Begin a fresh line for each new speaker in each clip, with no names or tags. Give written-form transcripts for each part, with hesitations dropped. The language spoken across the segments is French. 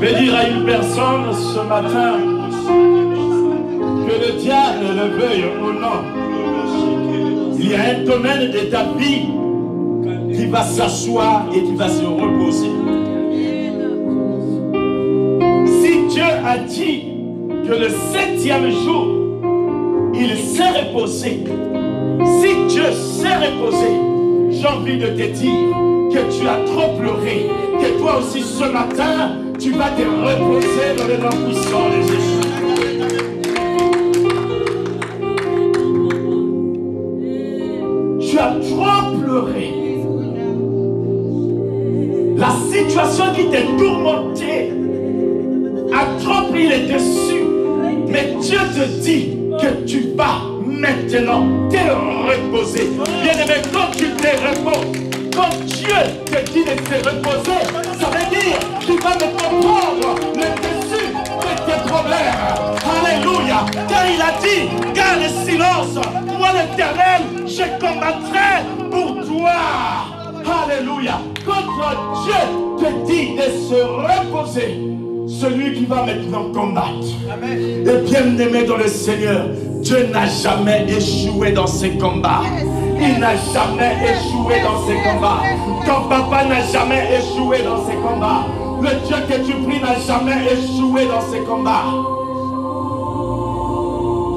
vais dire à une personne ce matin, que le diable le veuille ou non, il y a un domaine de ta vie qui va s'asseoir et qui va se reposer. Si Dieu a dit que le 7e jour, il s'est reposé, si Dieu s'est reposé, j'ai envie de te dire que tu as trop pleuré, que toi aussi ce matin, tu vas te reposer dans le nom puissant de Jésus. Tu as trop pleuré. La situation qui t'est tourmentée a trop pris le dessus. Mais Dieu te dit que tu vas maintenant te reposer. Bien-aimé, quand tu te reposes, quand Dieu te dit de te reposer, ça veut dire qu'il va maintenant prendre le dessus de tes problèmes. Alléluia. Car il a dit, garde le silence. Moi l'Éternel, je combattrai pour toi. Alléluia. Quand Dieu te dit de se reposer, celui qui va maintenant combattre. Amen. Et bien-aimé dans le Seigneur, Dieu n'a jamais échoué dans ses combats. Il n'a jamais échoué dans ses combats. Ton papa n'a jamais échoué dans ses combats. Le Dieu que tu pries n'a jamais échoué dans ses combats.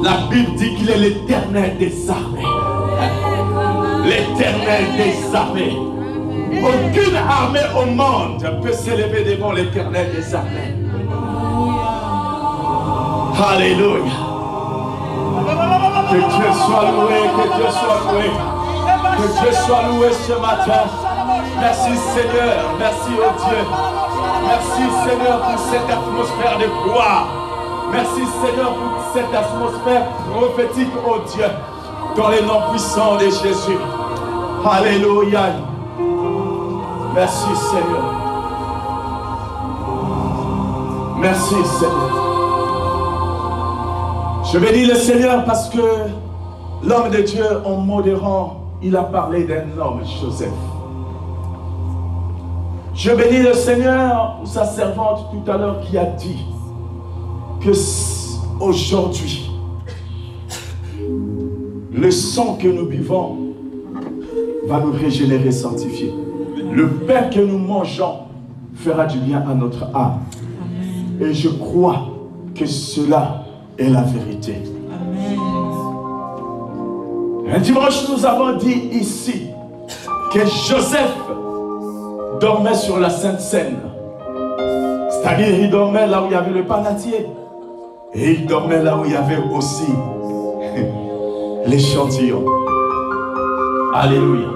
La Bible dit qu'il est l'Éternel des armées. L'éternel des armées. Aucune armée au monde peut s'élever devant l'éternel des armées. Alléluia. Que Dieu soit loué, que Dieu soit loué. Que Dieu soit loué ce matin. Merci Seigneur, merci oh Dieu. Merci Seigneur pour cette atmosphère de gloire. Merci Seigneur pour cette atmosphère prophétique oh Dieu. Dans les noms puissants de Jésus. Alléluia. Merci Seigneur. Merci Seigneur. Je bénis le Seigneur parce que l'homme de Dieu en modérant, il a parlé d'un homme, Joseph. Je bénis le Seigneur pour sa servante tout à l'heure qui a dit que aujourd'hui, le sang que nous buvons va nous régénérer, sanctifier. Le pain que nous mangeons fera du bien à notre âme. Et je crois que cela est la vérité. Amen. Un dimanche, nous avons dit ici que Joseph dormait sur la Sainte Seine. C'est-à-dire, il dormait là où il y avait le panatier. Et il dormait là où il y avait aussi l'échantillon. Alléluia.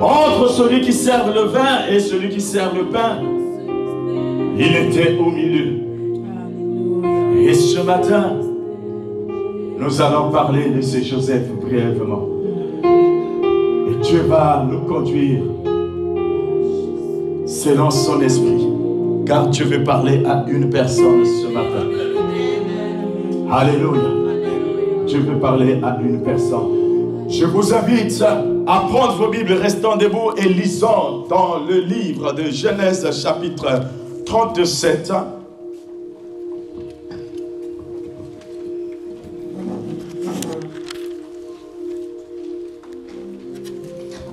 Entre celui qui sert le vin et celui qui sert le pain, il était au milieu. Et ce matin, nous allons parler de ce Joseph brièvement. Et Dieu va nous conduire selon son esprit. Car Dieu veut parler à une personne ce matin. Alléluia. Dieu veut parler à une personne. Je vous invite à prendre vos Bibles, restons debout et lisons dans le livre de Genèse chapitre 37.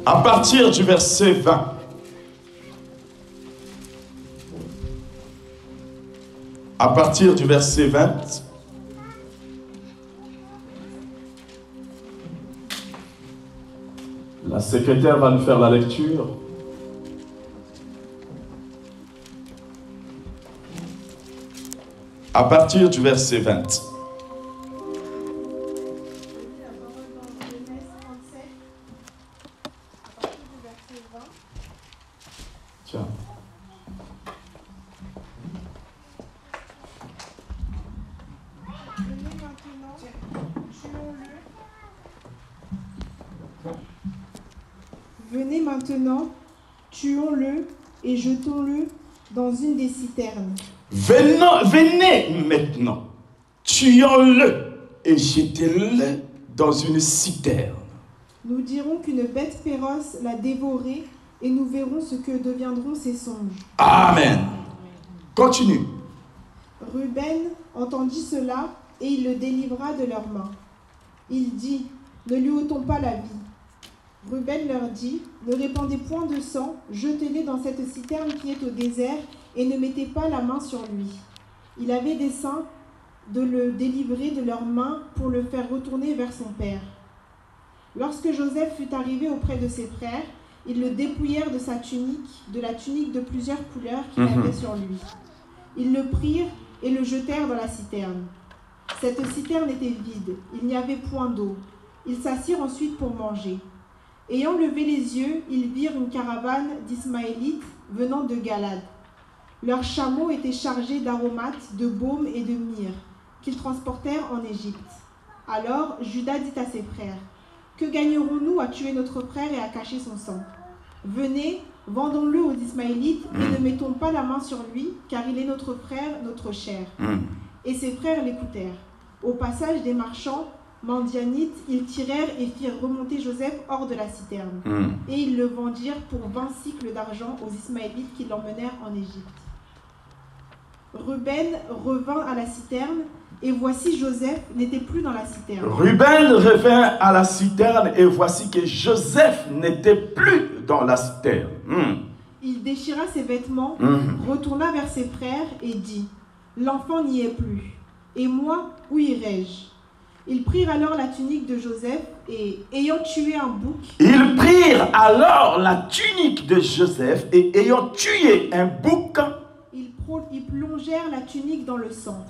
À partir du verset 20. À partir du verset 20. La secrétaire va nous faire la lecture. À partir du verset 20. Tiens.
Venez maintenant, tuons-le et jetons-le dans une des citernes.
Venez maintenant, tuons-le et jetez-le dans une citerne.
Nous dirons qu'une bête féroce l'a dévoré et nous verrons ce que deviendront ses songes.
Amen. Continue.
Ruben entendit cela et il le délivra de leurs mains. Il dit, ne lui ôtons pas la vie. Ruben leur dit, ne répandez point de sang, jetez-les dans cette citerne qui est au désert et ne mettez pas la main sur lui. Il avait dessein de le délivrer de leurs mains pour le faire retourner vers son père. Lorsque Joseph fut arrivé auprès de ses frères, ils le dépouillèrent de sa tunique, de la tunique de plusieurs couleurs qu'il avait sur lui. Ils le prirent et le jetèrent dans la citerne. Cette citerne était vide, il n'y avait point d'eau. Ils s'assirent ensuite pour manger. Ayant levé les yeux, ils virent une caravane d'Ismaélites venant de Galade. Leurs chameaux étaient chargés d'aromates, de baume et de myrrhe, qu'ils transportèrent en Égypte. Alors Juda dit à ses frères, « Que gagnerons-nous à tuer notre frère et à cacher son sang? Venez, vendons-le aux Ismaélites et ne mettons pas la main sur lui, car il est notre frère, notre chair. » Et ses frères l'écoutèrent. Au passage des marchands Mandianites, ils tirèrent et firent remonter Joseph hors de la citerne. Et ils le vendirent pour 20 cycles d'argent aux Ismaélites qui l'emmenèrent en Égypte. Ruben revint à la citerne, et voici Joseph n'était plus dans la citerne.
Ruben revint à la citerne, et voici que Joseph n'était plus dans la citerne.
Il déchira ses vêtements, retourna vers ses frères et dit, « L'enfant n'y est plus. Et moi, où irai-je » Ils prirent alors la tunique de Joseph et, ayant tué un bouc...
Ils prirent alors la tunique de Joseph et, ayant tué un bouc...
Ils plongèrent la tunique dans le sang.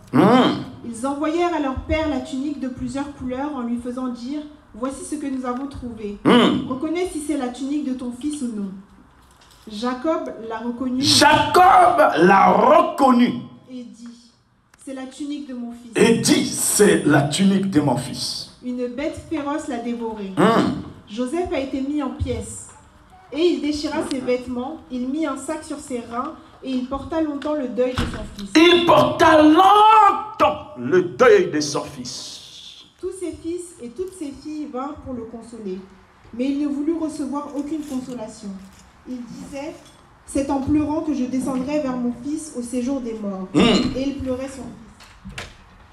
Ils envoyèrent à leur père la tunique de plusieurs couleurs en lui faisant dire, « Voici ce que nous avons trouvé. Reconnais si c'est la tunique de ton fils ou non. » Jacob l'a reconnu. Et dit, « C'est la tunique de mon fils. »
Et dit, c'est la tunique de mon fils.
Une bête féroce l'a dévoré. Joseph a été mis en pièces. Et il déchira ses vêtements, il mit un sac sur ses reins, et il porta longtemps le deuil de son fils.
Il porta longtemps le deuil de son fils.
Tous ses fils et toutes ses filles vinrent pour le consoler. Mais il ne voulut recevoir aucune consolation. Il disait, « C'est en pleurant que je descendrai vers mon fils au séjour des morts. » Et il pleurait son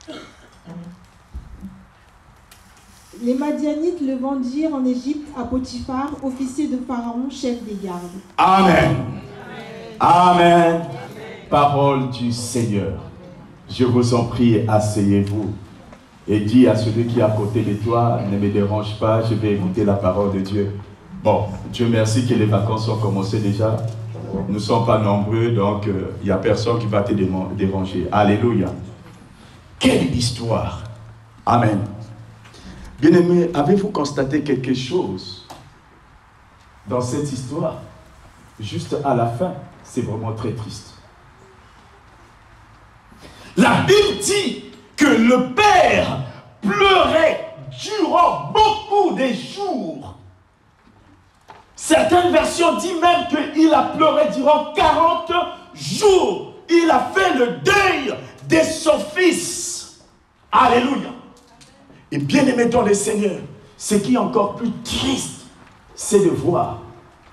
fils. Les Madianites le vendirent en Égypte à Potiphar, officier de Pharaon, chef des gardes.
Amen. Amen. Parole du Seigneur. Je vous en prie, asseyez-vous. Et dis à celui qui est à côté de toi, ne me dérange pas, je vais écouter la parole de Dieu. Bon, Dieu merci que les vacances ont commencé déjà. Nous ne sommes pas nombreux, donc il n'y a personne qui va te déranger. Alléluia. Quelle histoire. Amen. Bien-aimés, avez-vous constaté quelque chose dans cette histoire? Juste à la fin, c'est vraiment très triste. La Bible dit que le père pleurait durant beaucoup de jours. Certaines versions disent même qu'il a pleuré durant 40 jours. Il a fait le deuil de son fils. Alléluia. Et bien aimé dans le Seigneur, ce qui est encore plus triste, c'est de voir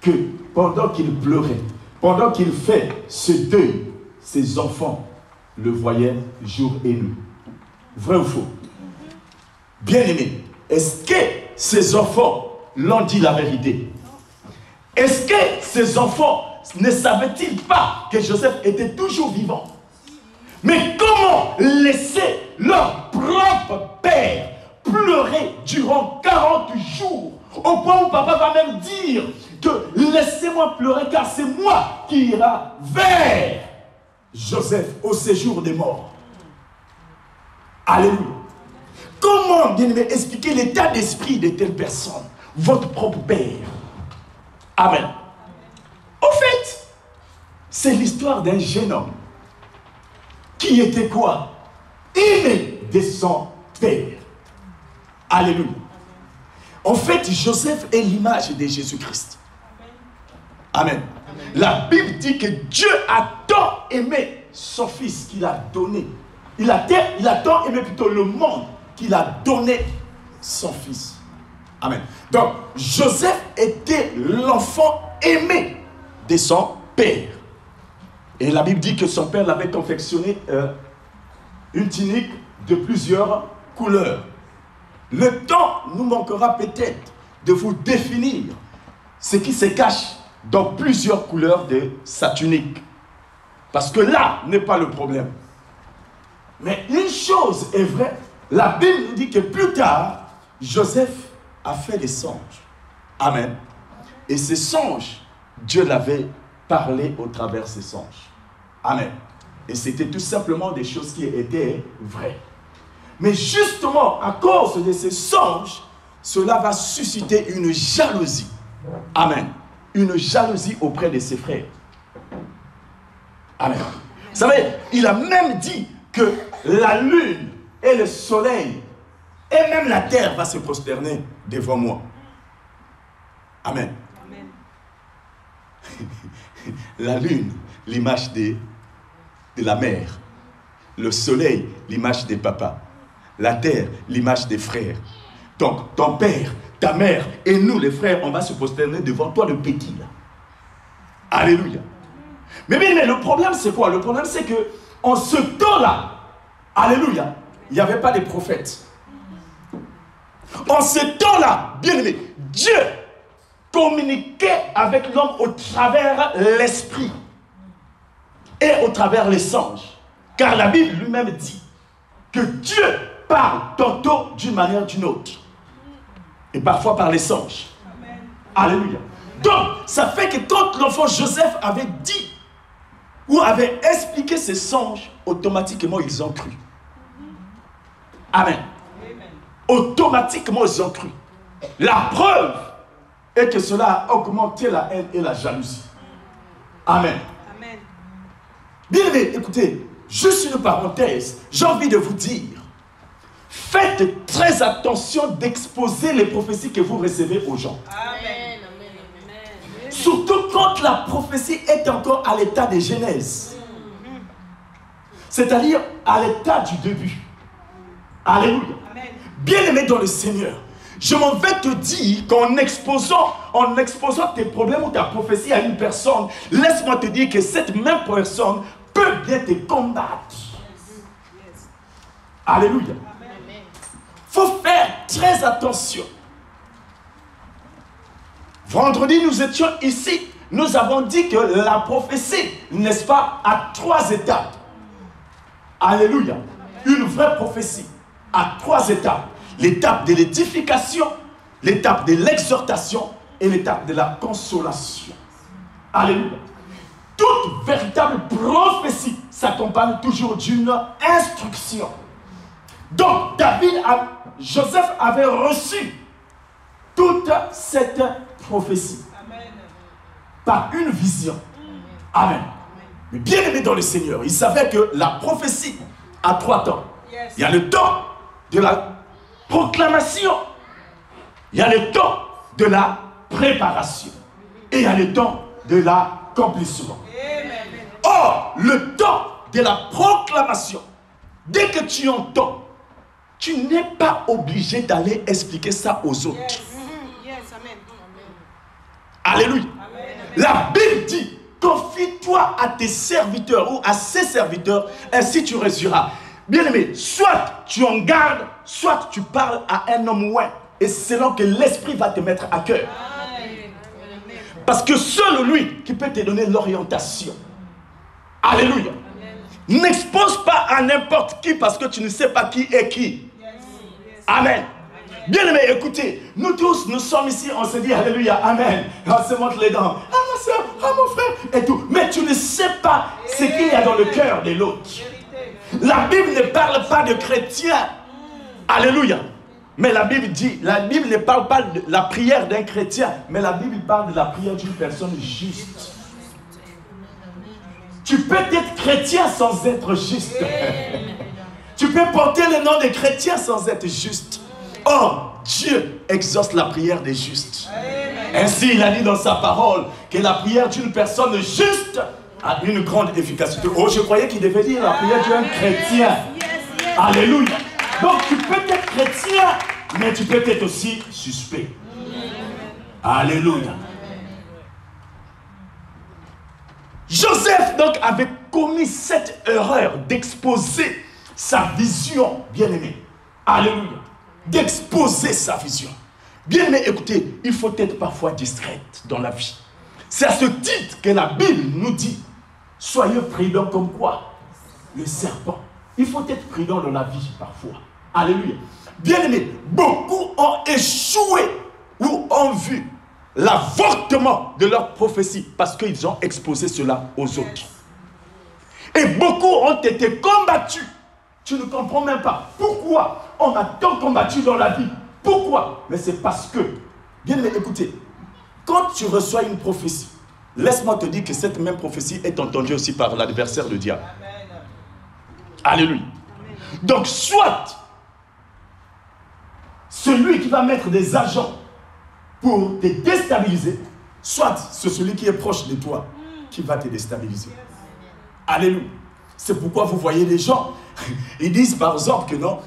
que pendant qu'il pleurait, pendant qu'il fait ce deuil, ses enfants le voyaient jour et nuit. Vrai ou faux? Bien aimé, est-ce que ses enfants l'ont dit la vérité? Est-ce que ses enfants ne savaient-ils pas que Joseph était toujours vivant? Mais comment laisser leur propre père pleurer durant 40 jours, au point où papa va même dire que laissez-moi pleurer car c'est moi qui ira vers Joseph au séjour des morts. Alléluia. Comment, bien aimé, expliquer l'état d'esprit de telle personne, votre propre père? Amen. Au fait, c'est l'histoire d'un jeune homme qui était quoi? Aimé de son père. Alléluia. En fait, Joseph est l'image de Jésus-Christ. Amen. La Bible dit que Dieu a tant aimé son fils qu'il a donné. Il a tant aimé plutôt le monde qu'il a donné son fils. Amen. Donc, Joseph était l'enfant aimé de son père. Et la Bible dit que son père l'avait confectionné une tunique de plusieurs couleurs. Le temps nous manquera peut-être de vous définir ce qui se cache dans plusieurs couleurs de sa tunique. Parce que là n'est pas le problème. Mais une chose est vraie, la Bible nous dit que plus tard, Joseph a fait des songes. Amen. Et ces songes, Dieu l'avait parlé au travers de ces songes. Amen. Et c'était tout simplement des choses qui étaient vraies. Mais justement, à cause de ces songes, cela va susciter une jalousie. Amen. Une jalousie auprès de ses frères. Amen. Vous savez, il a même dit que la lune et le soleil et même la terre va se prosterner devant moi. Amen. Amen. La lune, l'image de la mère. Le soleil, l'image des papas. La terre, l'image des frères. Donc, ton père, ta mère et nous, les frères, on va se prosterner devant toi, le petit, là. Alléluia. Mais le problème, c'est quoi? Le problème, c'est que en ce temps-là, alléluia, il n'y avait pas de prophètes. En ce temps-là, bien aimé, Dieu communiquait avec l'homme au travers l'esprit et au travers les songes. Car la Bible lui-même dit que Dieu parle tantôt d'une manière ou d'une autre. Et parfois par les songes. Amen. Alléluia. Donc, ça fait que quand l'enfant Joseph avait dit ou avait expliqué ses songes, automatiquement ils ont cru. Amen. Amen. Automatiquement ils ont cru. La preuve est que cela a augmenté la haine et la jalousie. Amen. Amen. Bien aimé, écoutez, juste une parenthèse, j'ai envie de vous dire, faites très attention d'exposer les prophéties que vous recevez aux gens. Amen. Surtout quand la prophétie est encore à l'état de genèse. C'est-à-dire à l'état du début. Alléluia. Bien-aimé dans le Seigneur, je m'en vais te dire qu'en exposant tes problèmes ou ta prophétie à une personne, laisse-moi te dire que cette même personne peut bien te combattre. Alléluia. Il faut faire très attention. Vendredi, nous étions ici. Nous avons dit que la prophétie, n'est-ce pas, a 3 étapes. Alléluia. Une vraie prophétie a 3 étapes. L'étape de l'édification, l'étape de l'exhortation et l'étape de la consolation. Alléluia. Toute véritable prophétie s'accompagne toujours d'une instruction. Donc, Joseph avait reçu toute cette prophétie. Amen. Par une vision. Amen. Mais bien aimé dans le Seigneur, il savait que la prophétie a 3 temps. Yes. Il y a le temps de la proclamation, il y a le temps de la préparation et il y a le temps de l'accomplissement. Or, le temps de la proclamation, dès que tu entends, tu n'es pas obligé d'aller expliquer ça aux autres. Yes. Yes. Amen. Alléluia. Amen. La Bible dit, confie-toi à tes serviteurs ou à ses serviteurs, ainsi tu réussiras. Bien-aimé, soit tu en gardes, soit tu parles à un homme ouin. Et c'est là que l'esprit va te mettre à cœur. Parce que seul lui qui peut te donner l'orientation. Alléluia. N'expose pas à n'importe qui parce que tu ne sais pas qui est qui. Amen. Bien-aimé, écoutez, nous tous, nous sommes ici, on se dit Alléluia, Amen. On se montre les dents. Ah ma soeur, ah mon frère, et tout. Mais tu ne sais pas ce qu'il y a dans le cœur de l'autre. La Bible ne parle pas de chrétiens. Alléluia. Mais la Bible dit, la Bible ne parle pas de la prière d'un chrétien, mais la Bible parle de la prière d'une personne juste. Tu peux être chrétien sans être juste. Tu peux porter le nom de chrétien sans être juste. Or, Dieu exauce la prière des justes. Ainsi, il a dit dans sa parole que la prière d'une personne juste a une grande efficacité. Oh, je croyais qu'il devait dire la prière d'un chrétien. Alléluia. Donc, tu peux être chrétien, mais tu peux être aussi suspect. Alléluia. Joseph donc avait commis cette erreur d'exposer sa vision, bien-aimé. Alléluia. D'exposer sa vision. Bien-aimé, écoutez, il faut être parfois distraite dans la vie. C'est à ce titre que la Bible nous dit, soyez prudents comme quoi? Le serpent. Il faut être prudent dans la vie parfois. Alléluia. Bien-aimé, beaucoup ont échoué ou ont vu l'avortement de leur prophétie parce qu'ils ont exposé cela aux autres. Et beaucoup ont été combattus. Tu ne comprends même pas pourquoi on a tant combattu dans la vie. Pourquoi? Mais c'est parce que, bien aimé, écoutez, quand tu reçois une prophétie, laisse-moi te dire que cette même prophétie est entendue aussi par l'adversaire du diable. Amen. Alléluia. Amen. Donc, soit celui qui va mettre des agents pour te déstabiliser, soit c'est celui qui est proche de toi qui va te déstabiliser. Alléluia. C'est pourquoi vous voyez les gens, ils disent par exemple que non,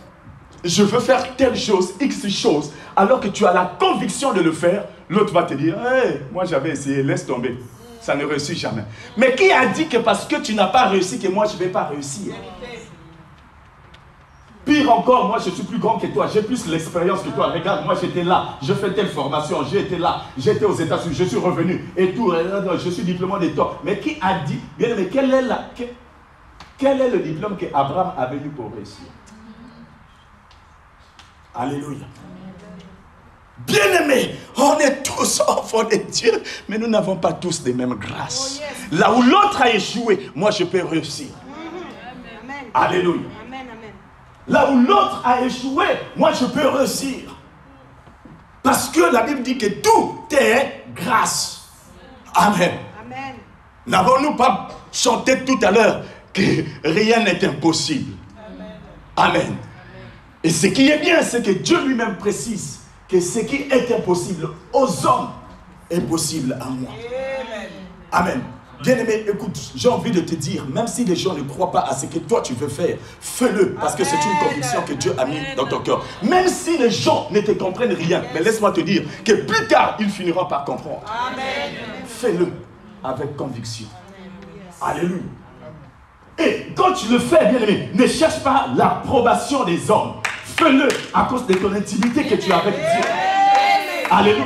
je veux faire telle chose, X chose, alors que tu as la conviction de le faire, l'autre va te dire, hey, moi j'avais essayé, laisse tomber. Ça ne réussit jamais. Mais qui a dit que parce que tu n'as pas réussi, que moi je ne vais pas réussir? Pire encore, moi je suis plus grand que toi, j'ai plus l'expérience que toi. Regarde, moi j'étais là, je fais telle formation, j'étais là, j'étais aux États-Unis, je suis revenu et tout, je suis diplômé de toi. Mais qui a dit, bien aimé, quel est le diplôme qu'Abraham avait eu pour réussir? Alléluia. Bien-aimés, on est tous enfants de Dieu, mais nous n'avons pas tous les mêmes grâces. Là où l'autre a échoué, moi je peux réussir. Amen. Alléluia. Amen, amen. Là où l'autre a échoué, moi je peux réussir. Parce que la Bible dit que tout est grâce. Amen. Amen. N'avons-nous pas chanté tout à l'heure que rien n'est impossible? Amen. Amen. Et ce qui est bien, c'est que Dieu lui-même précise que ce qui est impossible aux hommes est possible à moi. Amen. Bien-aimé, écoute, j'ai envie de te dire, même si les gens ne croient pas à ce que toi tu veux faire, fais-le, parce que c'est une conviction que Dieu a mis dans ton cœur. Même si les gens ne te comprennent rien, mais laisse-moi te dire que plus tard, ils finiront par comprendre. Amen. Fais-le avec conviction. Alléluia. Et quand tu le fais, bien-aimé, ne cherche pas l'approbation des hommes. Fais-le à cause de ton intimité que tu as avec Dieu. Alléluia.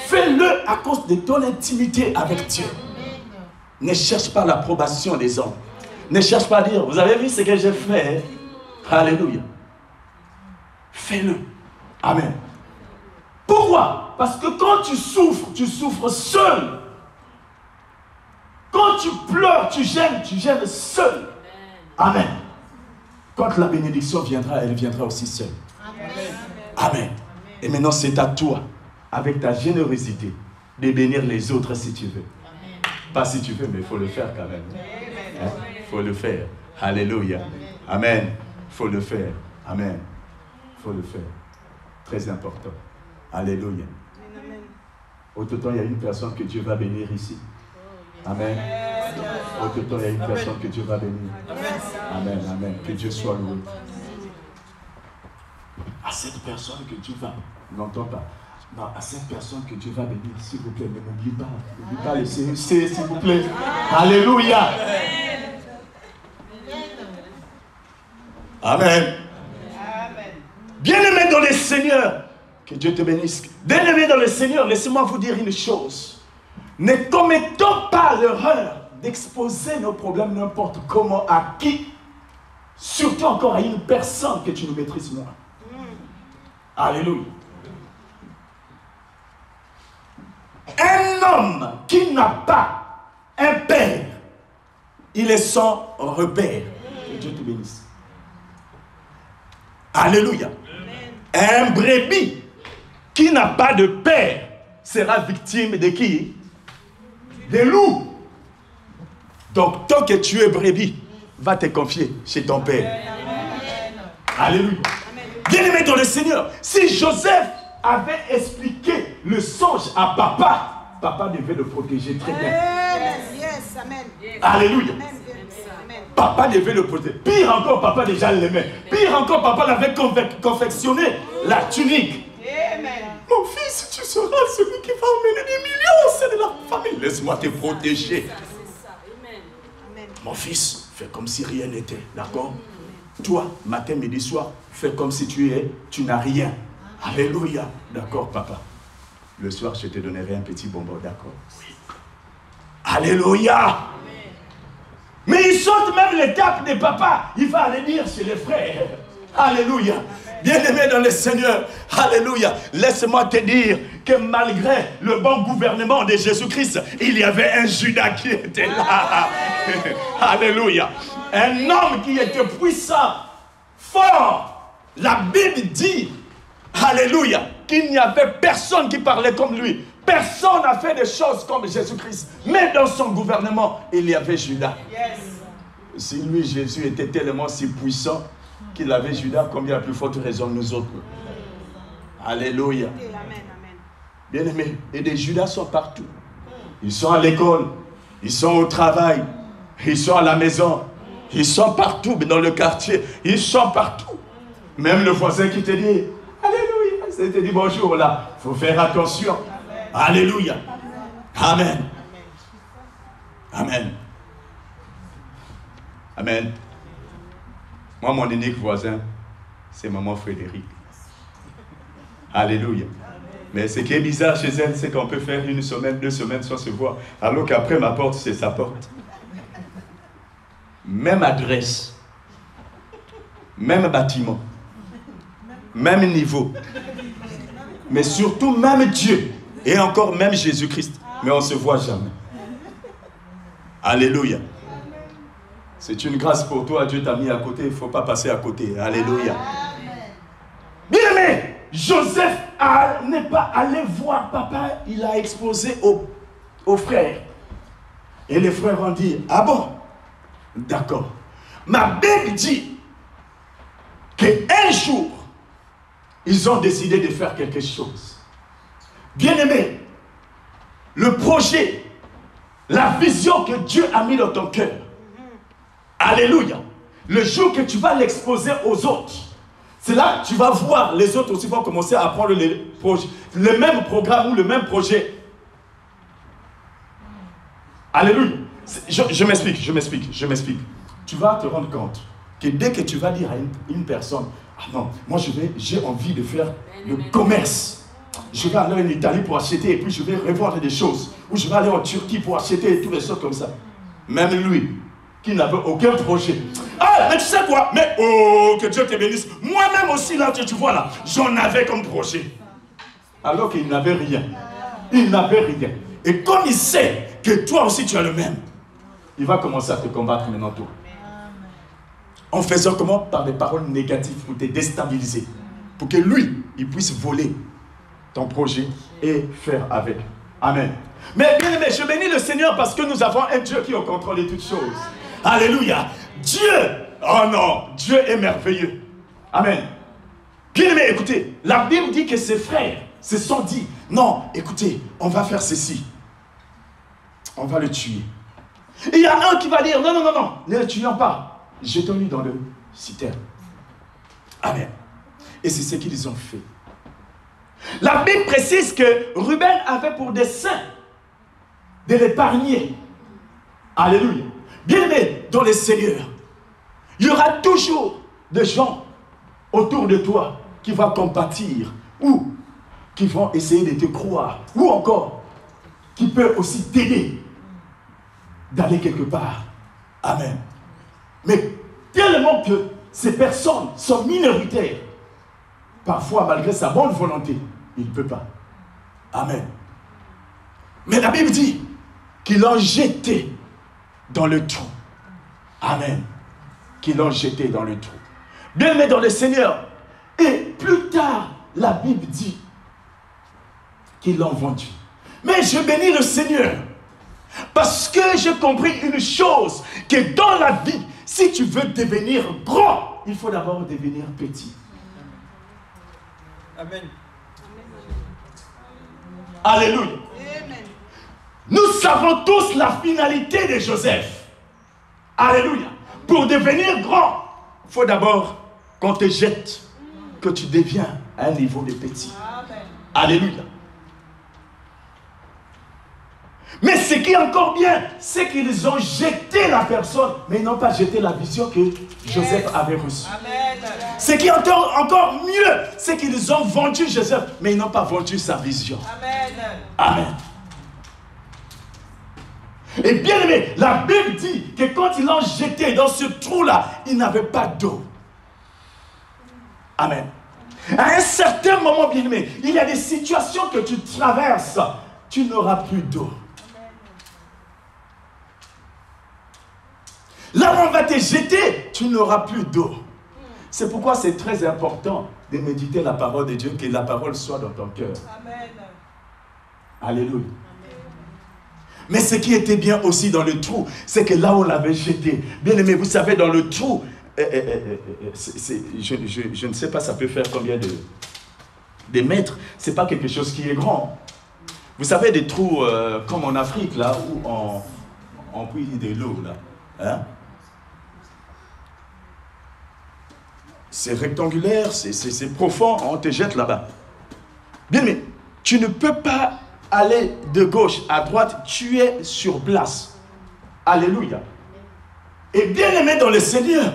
Fais-le à cause de ton intimité avec Dieu. Ne cherche pas l'approbation des hommes. Ne cherche pas à dire, vous avez vu ce que j'ai fait? Alléluia. Fais-le. Amen. Pourquoi? Parce que quand tu souffres seul. Quand tu pleures, tu gênes seul. Amen. Quand la bénédiction viendra, elle viendra aussi seule. Amen. Amen. Et maintenant, c'est à toi, avec ta générosité, de bénir les autres si tu veux. Amen. Pas si tu veux, mais il faut le faire quand même. Il faut le faire. Alléluia. Amen. Il faut le faire. Amen. Il faut le faire. Très important. Alléluia. Autant il y a une personne que Dieu va bénir ici. Amen. Autant il y a une personne que Dieu va bénir. Amen, amen. Que Dieu soit loué. À cette personne que Dieu va, n'entends pas. Non, à cette personne que Dieu va bénir, s'il vous plaît, ne m'oublie pas. N'oublie pas les CEC, s'il vous plaît. Alléluia. Amen. Bien-aimé dans le Seigneur, que Dieu te bénisse. Bien-aimé dans le Seigneur, laissez-moi vous dire une chose. Ne commettons pas l'erreur d'exposer nos problèmes n'importe comment à qui, surtout encore à une personne que tu ne maîtrises moins. Alléluia. Un homme qui n'a pas un père, il est sans repère. Que Dieu te bénisse. Alléluia. Un brebis qui n'a pas de père sera victime de qui? Des loups. Donc, tant que tu es brebis, va te confier chez ton père. Alléluia. Bien-aimé dans le Seigneur, si Joseph avait expliqué le songe à papa, papa devait le protéger très bien. Alléluia. Papa devait le protéger. Pire encore, papa déjà l'aimait. Pire encore, papa l'avait confectionné la tunique. Mon fils, tu seras celui qui va emmener des millions au sein de la famille. Laisse-moi te protéger. Mon fils, fais comme si rien n'était, d'accord? Toi, matin, midi, soir, fais comme si tu n'as rien. Alléluia. D'accord, papa. Le soir, je te donnerai un petit bonbon, d'accord? Oui. Alléluia. Mais il saute même l'étape des papas. Il va aller dire chez les frères. Alléluia. Bien-aimé dans le Seigneur, alléluia. Laisse-moi te dire que malgré le bon gouvernement de Jésus-Christ, il y avait un Judas qui était là. Alléluia. Un homme qui était puissant, fort. La Bible dit, alléluia, qu'il n'y avait personne qui parlait comme lui. Personne n'a fait des choses comme Jésus-Christ. Mais dans son gouvernement, il y avait Judas. Yes. Si lui, Jésus, était tellement si puissant qu'il avait Judas, combien plus forte raison nous autres. Alléluia. Bien-aimés, et des Judas sont partout. Ils sont à l'école, ils sont au travail, ils sont à la maison, ils sont partout dans le quartier, ils sont partout. Même le voisin qui te dit, alléluia, c'est te dit bonjour là, il faut faire attention. Alléluia. Amen. Amen. Amen. Moi, mon unique voisin, c'est maman Frédéric. Alléluia. Mais ce qui est bizarre chez elle, c'est qu'on peut faire 1 semaine, 2 semaines sans se voir, alors qu'après ma porte, c'est sa porte. Même adresse, même bâtiment, même niveau, mais surtout même Dieu, et encore même Jésus-Christ. Mais on ne se voit jamais. Alléluia. C'est une grâce pour toi, Dieu t'a mis à côté, il ne faut pas passer à côté. Alléluia. Bien-aimé, Joseph n'est pas allé voir papa, il a exposé aux frères. Et les frères ont dit, ah bon, d'accord. Ma Bible dit qu'un jour, ils ont décidé de faire quelque chose. Bien-aimé, le projet, la vision que Dieu a mis dans ton cœur, alléluia, le jour que tu vas l'exposer aux autres, c'est là que tu vas voir les autres aussi vont commencer à prendre le même programme ou le même projet. Alléluia. Je m'explique. Tu vas te rendre compte que dès que tu vas dire à une personne, ah non, moi j'ai envie de faire le commerce. Je vais aller en Italie pour acheter et puis je vais revendre des choses. Ou je vais aller en Turquie pour acheter et toutes les choses comme ça. Même lui, qui n'avait aucun projet. Ah, mais tu sais quoi? Mais oh, que Dieu te bénisse. Moi-même aussi, là, tu vois là, j'en avais comme projet. Alors qu'il n'avait rien. Il n'avait rien. Et comme il sait que toi aussi tu as le même, il va commencer à te combattre maintenant toi. En faisant comment? Par des paroles négatives pour te déstabiliser. Pour que lui, il puisse voler ton projet et faire avec. Amen. Mais bien aimé, je bénis le Seigneur parce que nous avons un Dieu qui est au contrôle de toutes choses. Alléluia. Dieu, oh non, Dieu est merveilleux. Amen. Bien aimé, écoutez, la Bible dit que ses frères se sont dit, non, écoutez, on va faire ceci. On va le tuer. Et il y a un qui va dire, non, ne le tuons pas. Jetons-le dans le citerne. Amen. Et c'est ce qu'ils ont fait. La Bible précise que Ruben avait pour dessein de l'épargner. Alléluia. Bien-aimé dans le Seigneur, il y aura toujours des gens autour de toi qui vont compatir ou qui vont essayer de te croire ou encore qui peuvent aussi t'aider d'aller quelque part. Amen. Mais tellement que ces personnes sont minoritaires, parfois malgré sa bonne volonté, il ne peut pas. Amen. Mais la Bible dit qu'ils l'ont jeté dans le trou. Amen. Qu'ils l'ont jeté dans le trou. Bien-aimé dans le Seigneur. Et plus tard, la Bible dit qu'ils l'ont vendu. Mais je bénis le Seigneur. Parce que j'ai compris une chose, que dans la vie, si tu veux devenir grand, il faut d'abord devenir petit.
Amen.
Alléluia. Amen. Nous savons tous la finalité de Joseph. Alléluia. Pour devenir grand, il faut d'abord qu'on te jette, que tu deviens à un niveau de petit. Amen. Alléluia. Mais ce qui est encore bien, c'est qu'ils ont jeté la personne, mais ils n'ont pas jeté la vision que Joseph avait reçue. Ce qui est encore mieux, c'est qu'ils ont vendu Joseph, mais ils n'ont pas vendu sa vision. Amen. Et bien aimé, la Bible dit que quand ils l'ont jeté dans ce trou-là, il n'avait pas d'eau. Amen. À un certain moment, bien aimé, il y a des situations que tu traverses, tu n'auras plus d'eau. Là où on va te jeter, tu n'auras plus d'eau. C'est pourquoi c'est très important de méditer la parole de Dieu, que la parole soit dans ton cœur. Amen. Alléluia. Mais ce qui était bien aussi dans le trou, c'est que là où on l'avait jeté, bien aimé, vous savez, dans le trou, je ne sais pas, ça peut faire combien de mètres, c'est pas quelque chose qui est grand. Vous savez, des trous comme en Afrique, là, où on puise de l'eau, là. Hein? C'est rectangulaire, c'est profond, on te jette là-bas. Bien, mais tu ne peux pas aller de gauche à droite, tu es sur place. Alléluia. Et bien aimé dans le Seigneur,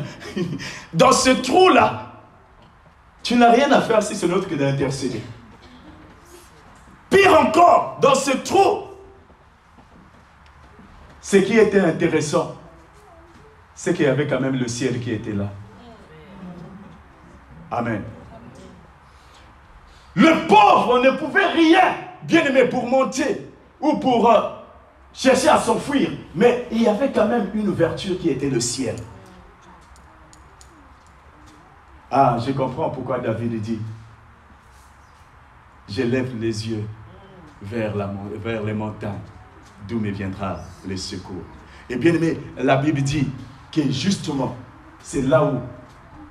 dans ce trou-là, tu n'as rien à faire si ce n'est autre que d'intercéder. Pire encore, dans ce trou, ce qui était intéressant, c'est qu'il y avait quand même le ciel qui était là. Amen. Le pauvre ne pouvait rien, bien aimé, pour monter ou pour chercher à s'enfuir. Mais il y avait quand même une ouverture qui était le ciel. Ah, je comprends pourquoi David dit, je lève les yeux vers les montagnes, d'où me viendra le secours. Et bien aimé, la Bible dit que justement, c'est là où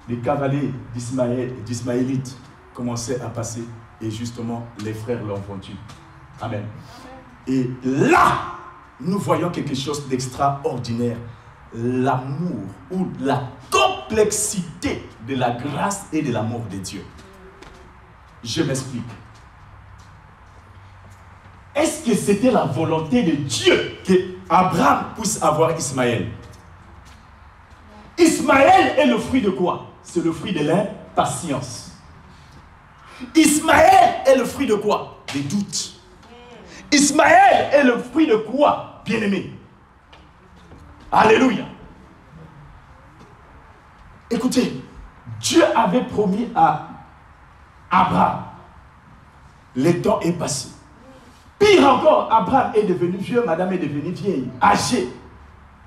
les cavaliers d'Ismaélites commençaient à passer et justement les frères l'ont vendu. Amen. Et là, nous voyons quelque chose d'extraordinaire. L'amour ou la complexité de la grâce et de l'amour de Dieu. Je m'explique. Est-ce que c'était la volonté de Dieu qu'Abraham puisse avoir Ismaël? Ismaël est le fruit de quoi? C'est le fruit de l'impatience. Ismaël est le fruit de quoi? Des doutes. Ismaël est le fruit de quoi, bien-aimé? Alléluia. Écoutez, Dieu avait promis à Abraham. Le temps est passé. Pire encore, Abraham est devenu vieux, madame est devenue vieille, âgée.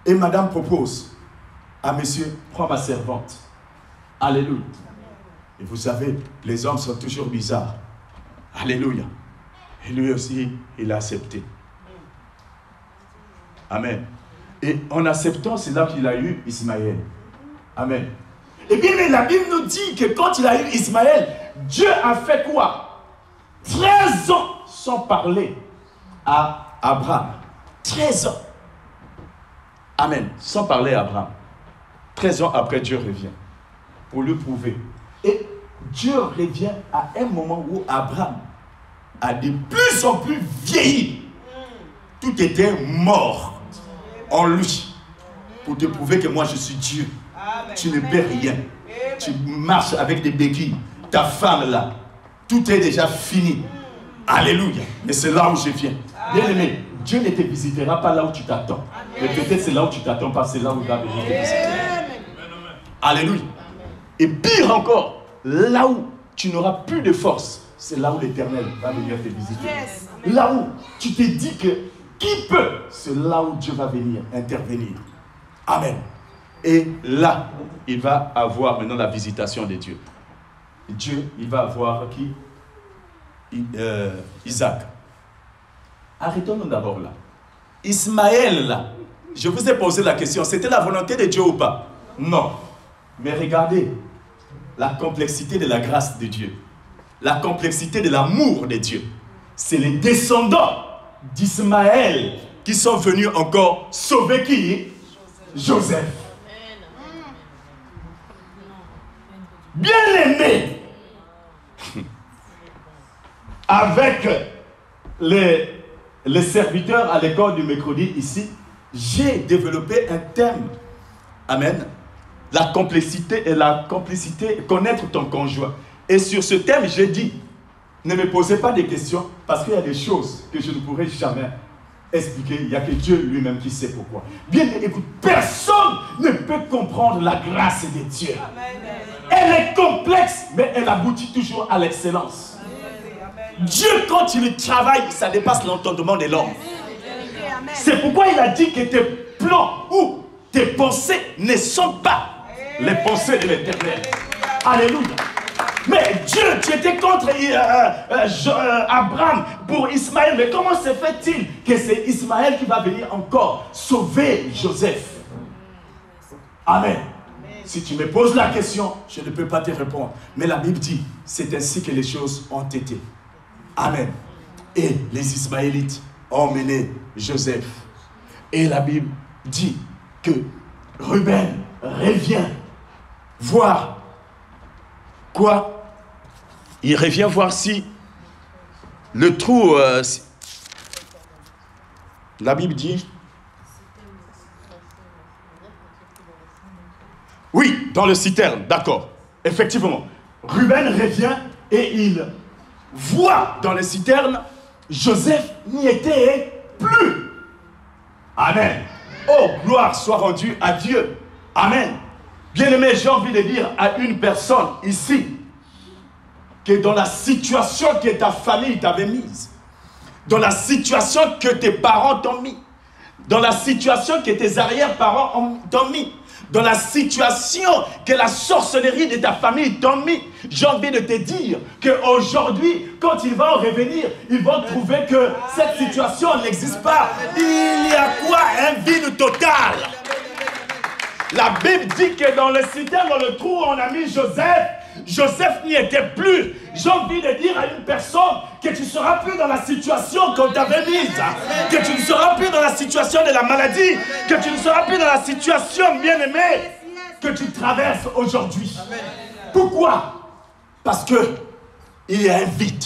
Et madame propose à monsieur, prends ma servante. Alléluia. Et vous savez, les hommes sont toujours bizarres. Alléluia. Et lui aussi, il a accepté. Amen. Et en acceptant, c'est là qu'il a eu Ismaël. Amen. Et bien, mais la Bible nous dit que quand il a eu Ismaël, Dieu a fait quoi? 13 ans sans parler à Abraham. 13 ans. Amen. Sans parler à Abraham. 13 ans après, Dieu revient pour lui prouver. Et Dieu revient à un moment où Abraham a de plus en plus vieilli. Tout était mort en lui pour te prouver que moi je suis Dieu. Amen. Tu ne perds rien. Amen. Tu marches avec des béquilles. Ta femme là, tout est déjà fini. Alléluia. Mais c'est là où je viens. Bien aimé, Dieu ne te visitera pas là où tu t'attends. Mais peut-être c'est là où tu t'attends pas, c'est là où il va venir te visiter. Alléluia. Et pire encore, là où tu n'auras plus de force, c'est là où l'Éternel va venir te visiter. Yes. Là où tu te dis que qui peut, c'est là où Dieu va venir intervenir. Amen. Et là, il va avoir maintenant la visitation de Dieu. Dieu, il va avoir qui? Isaac. Arrêtons-nous d'abord là. Ismaël là, je vous ai posé la question, c'était la volonté de Dieu ou pas? Non. Mais regardez la complexité de la grâce de Dieu. La complexité de l'amour de Dieu. C'est les descendants d'Ismaël qui sont venus encore sauver qui? Joseph. Bien-aimé, avec les serviteurs à l'école du mercredi ici, j'ai développé un thème. Amen. La complicité, connaître ton conjoint. Et sur ce thème, j'ai dit, ne me posez pas des questions parce qu'il y a des choses que je ne pourrai jamais expliquer. Il n'y a que Dieu lui-même qui sait pourquoi. Bien, écoute, personne ne peut comprendre la grâce de Dieu. Elle est complexe, mais elle aboutit toujours à l'excellence. Dieu, quand il travaille, ça dépasse l'entendement de l'homme. C'est pourquoi il a dit que tes plans ou tes pensées ne sont pas les pensées de l'Éternel. Alléluia. Mais Dieu, tu étais contre Abraham pour Ismaël. Mais comment se fait-il que c'est Ismaël qui va venir encore sauver Joseph? Amen. Si tu me poses la question, je ne peux pas te répondre. Mais la Bible dit, c'est ainsi que les choses ont été. Amen. Et les Ismaélites ont mené Joseph. Et la Bible dit que Ruben revient voir quoi? Il revient voir si le trou... la Bible dit... Oui, dans le citerne, d'accord. Effectivement. Ruben revient et il voit dans le citerne, Joseph n'y était plus. Amen. Oh, gloire soit rendue à Dieu. Amen. Bien-aimé, j'ai envie de dire à une personne ici que dans la situation que ta famille t'avait mise, dans la situation que tes parents t'ont mis, dans la situation que tes arrière-parents t'ont mis, dans la situation que la sorcellerie de ta famille t'ont mis, j'ai envie de te dire qu'aujourd'hui, quand ils vont revenir, ils vont trouver que cette situation n'existe pas. Il y a quoi? Un vide total. La Bible dit que dans le citerne, dans le trou où on a mis Joseph, Joseph n'y était plus. J'ai envie de dire à une personne que tu ne seras plus dans la situation qu'on t'avait mise, que tu ne seras plus dans la situation de la maladie, que tu ne seras plus dans la situation, bien-aimée, que tu traverses aujourd'hui. Pourquoi? Parce que il y a un vide.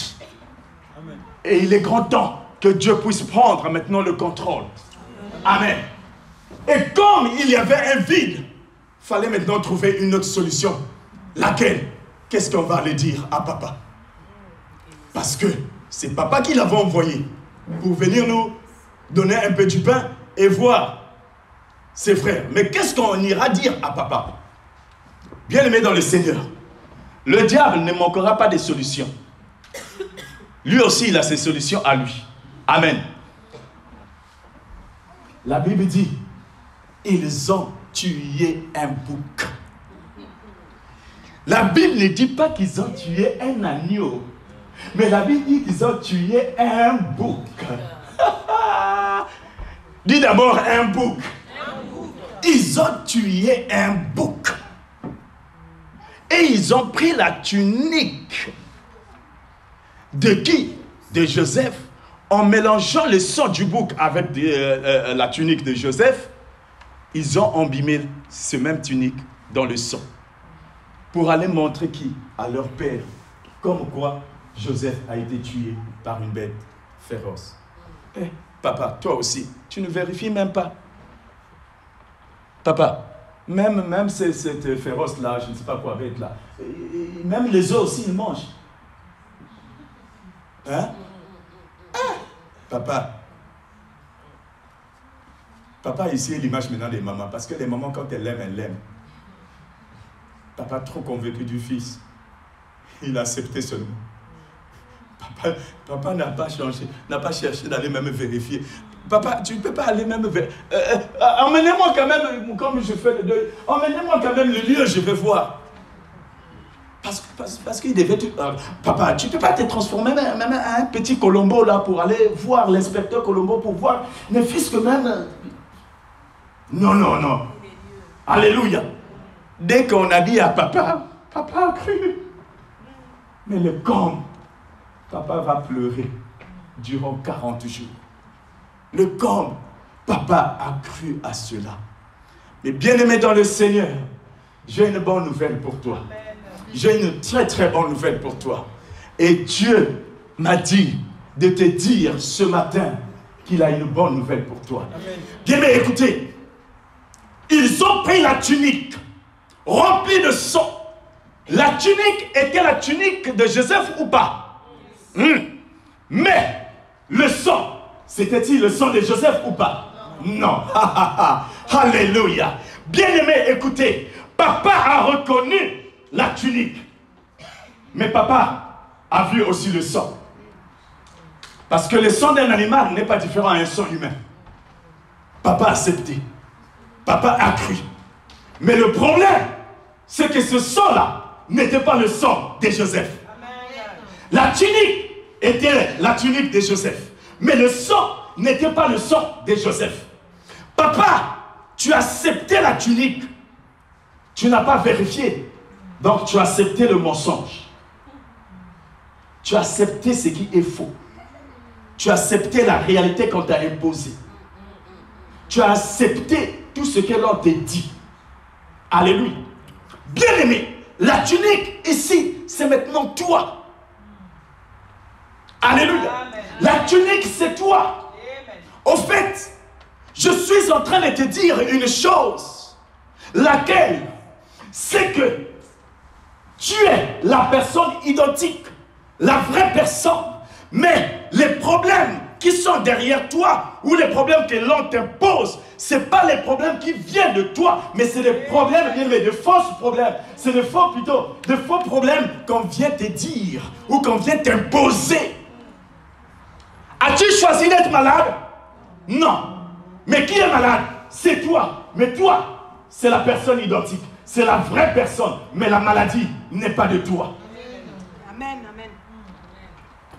Et il est grand temps que Dieu puisse prendre maintenant le contrôle. Amen. Et comme il y avait un vide, il fallait maintenant trouver une autre solution. Laquelle? Qu'est-ce qu'on va aller dire à papa? Parce que c'est papa qui l'avait envoyé pour venir nous donner un peu du pain et voir ses frères. Mais qu'est-ce qu'on ira dire à papa? Bien-aimé dans le Seigneur, le diable ne manquera pas de solutions. Lui aussi, il a ses solutions à lui. Amen. La Bible dit, ils ont tué un bouc. La Bible ne dit pas qu'ils ont tué un agneau, mais la Bible dit qu'ils ont tué un bouc. Dis d'abord un bouc. Ils ont tué un bouc. Et ils ont pris la tunique de qui? De Joseph, en mélangeant le sang du bouc avec la tunique de Joseph. Ils ont embimé ce même tunique dans le sang. Pour aller montrer qui? À leur père. Comme quoi Joseph a été tué par une bête féroce. Eh, papa, toi aussi, tu ne vérifies même pas. Papa, même cette féroce-là, je ne sais pas quoi bête là, même les os aussi, ils mangent. Hein? Papa. Papa ici est l'image maintenant des mamans, parce que les mamans, quand elles l'aiment. Papa trop convaincu du fils. Il a accepté seulement. Papa n'a pas changé, n'a pas cherché d'aller même vérifier. Papa, tu ne peux pas aller même vérifier. Emmenez-moi quand même, comme je fais le deuil, emmenez-moi quand même le lieu, je vais voir. Parce qu'il devait... papa, tu ne peux pas te transformer même en un petit Colombo là pour aller voir l'inspecteur Colombo pour voir mes fils que même... Non. Alléluia. Dès qu'on a dit à papa, papa a cru. Mais le camp, papa va pleurer durant 40 jours. Le camp, papa a cru à cela. Mais bien-aimé dans le Seigneur, j'ai une bonne nouvelle pour toi. J'ai une très très bonne nouvelle pour toi. Et Dieu m'a dit de te dire ce matin qu'il a une bonne nouvelle pour toi. Bien, mais écoutez, ils ont pris la tunique remplie de sang. La tunique était la tunique de Joseph ou pas? Mais le sang, c'était-il le sang de Joseph ou pas? Non. Alléluia. Bien-aimé, écoutez, papa a reconnu la tunique. Mais papa a vu aussi le sang. Parce que le sang d'un animal n'est pas différent d'un sang humain. Papa a accepté. Papa a cru. Mais le problème, c'est que ce sang-là n'était pas le sang de Joseph. La tunique était la tunique de Joseph. Mais le sang n'était pas le sang de Joseph. Papa, tu as accepté la tunique. Tu n'as pas vérifié. Donc tu as accepté le mensonge. Tu as accepté ce qui est faux. Tu as accepté la réalité qu'on t'a imposée. Tu as accepté tout ce que l'on t'a dit. Alléluia. Bien-aimé, la tunique ici, c'est maintenant toi. Alléluia. Amen. La tunique, c'est toi. Amen. Au fait, je suis en train de te dire une chose, laquelle, c'est que tu es la personne identique, la vraie personne, mais les problèmes qui sont derrière toi ou les problèmes que l'on t'impose, ce n'est pas les problèmes qui viennent de toi, mais c'est des problèmes, mais de fausses problèmes. C'est de faux problèmes qu'on vient te dire ou qu'on vient t'imposer. As-tu choisi d'être malade? Non. Mais qui est malade? C'est toi. Mais toi, c'est la personne identique. C'est la vraie personne. Mais la maladie n'est pas de toi.
Amen, amen.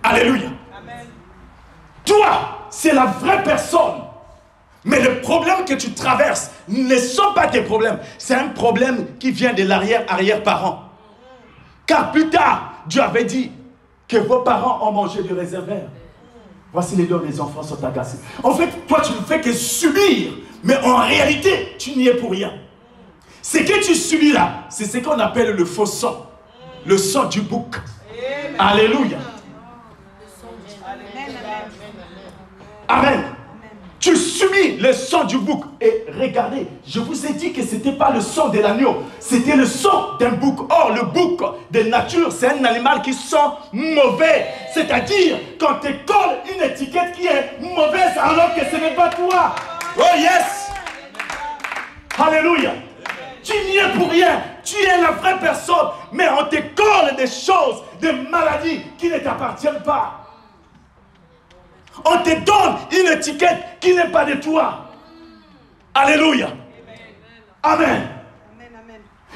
Alléluia.
Amen.
Toi, c'est la vraie personne. Mais le problème que tu traverses ne sont pas tes problèmes. C'est un problème qui vient de l'arrière-arrière-parent. Car plus tard, Dieu avait dit que vos parents ont mangé du réservoir. Voici les dons des enfants sont agacés. En fait, toi, tu ne fais que subir. Mais en réalité, tu n'y es pour rien. Ce que tu subis là, c'est ce qu'on appelle le faux sang. Le sang du bouc. Alléluia. Amen. Tu subis le sang du bouc. Et regardez, je vous ai dit que ce n'était pas le sang de l'agneau. C'était le sang d'un bouc. Or, le bouc de nature, c'est un animal qui sent mauvais. C'est-à-dire, quand tu colles une étiquette qui est mauvaise alors que ce n'est pas toi. Oh yes. Alléluia. Tu n'y es pour rien. Tu es la vraie personne. Mais on te colle des choses, des maladies qui ne t'appartiennent pas. On te donne une étiquette qui n'est pas de toi. Alléluia. Amen.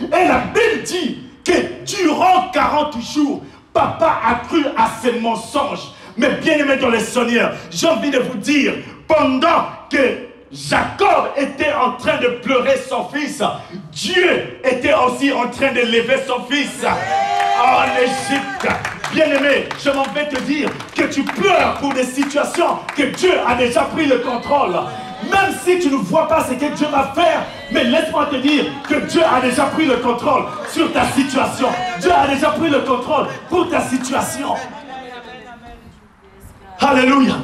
Et la Bible dit que durant 40 jours, papa a cru à ces mensonges. Mais bien aimé dans le Seigneur, j'ai envie de vous dire, pendant que Jacob était en train de pleurer son fils, Dieu était aussi en train de lever son fils en Égypte. Bien-aimé, je m'en vais te dire que tu pleures pour des situations que Dieu a déjà pris le contrôle. Même si tu ne vois pas ce que Dieu va faire, mais laisse-moi te dire que Dieu a déjà pris le contrôle sur ta situation. Dieu a déjà pris le contrôle pour ta situation. Alléluia.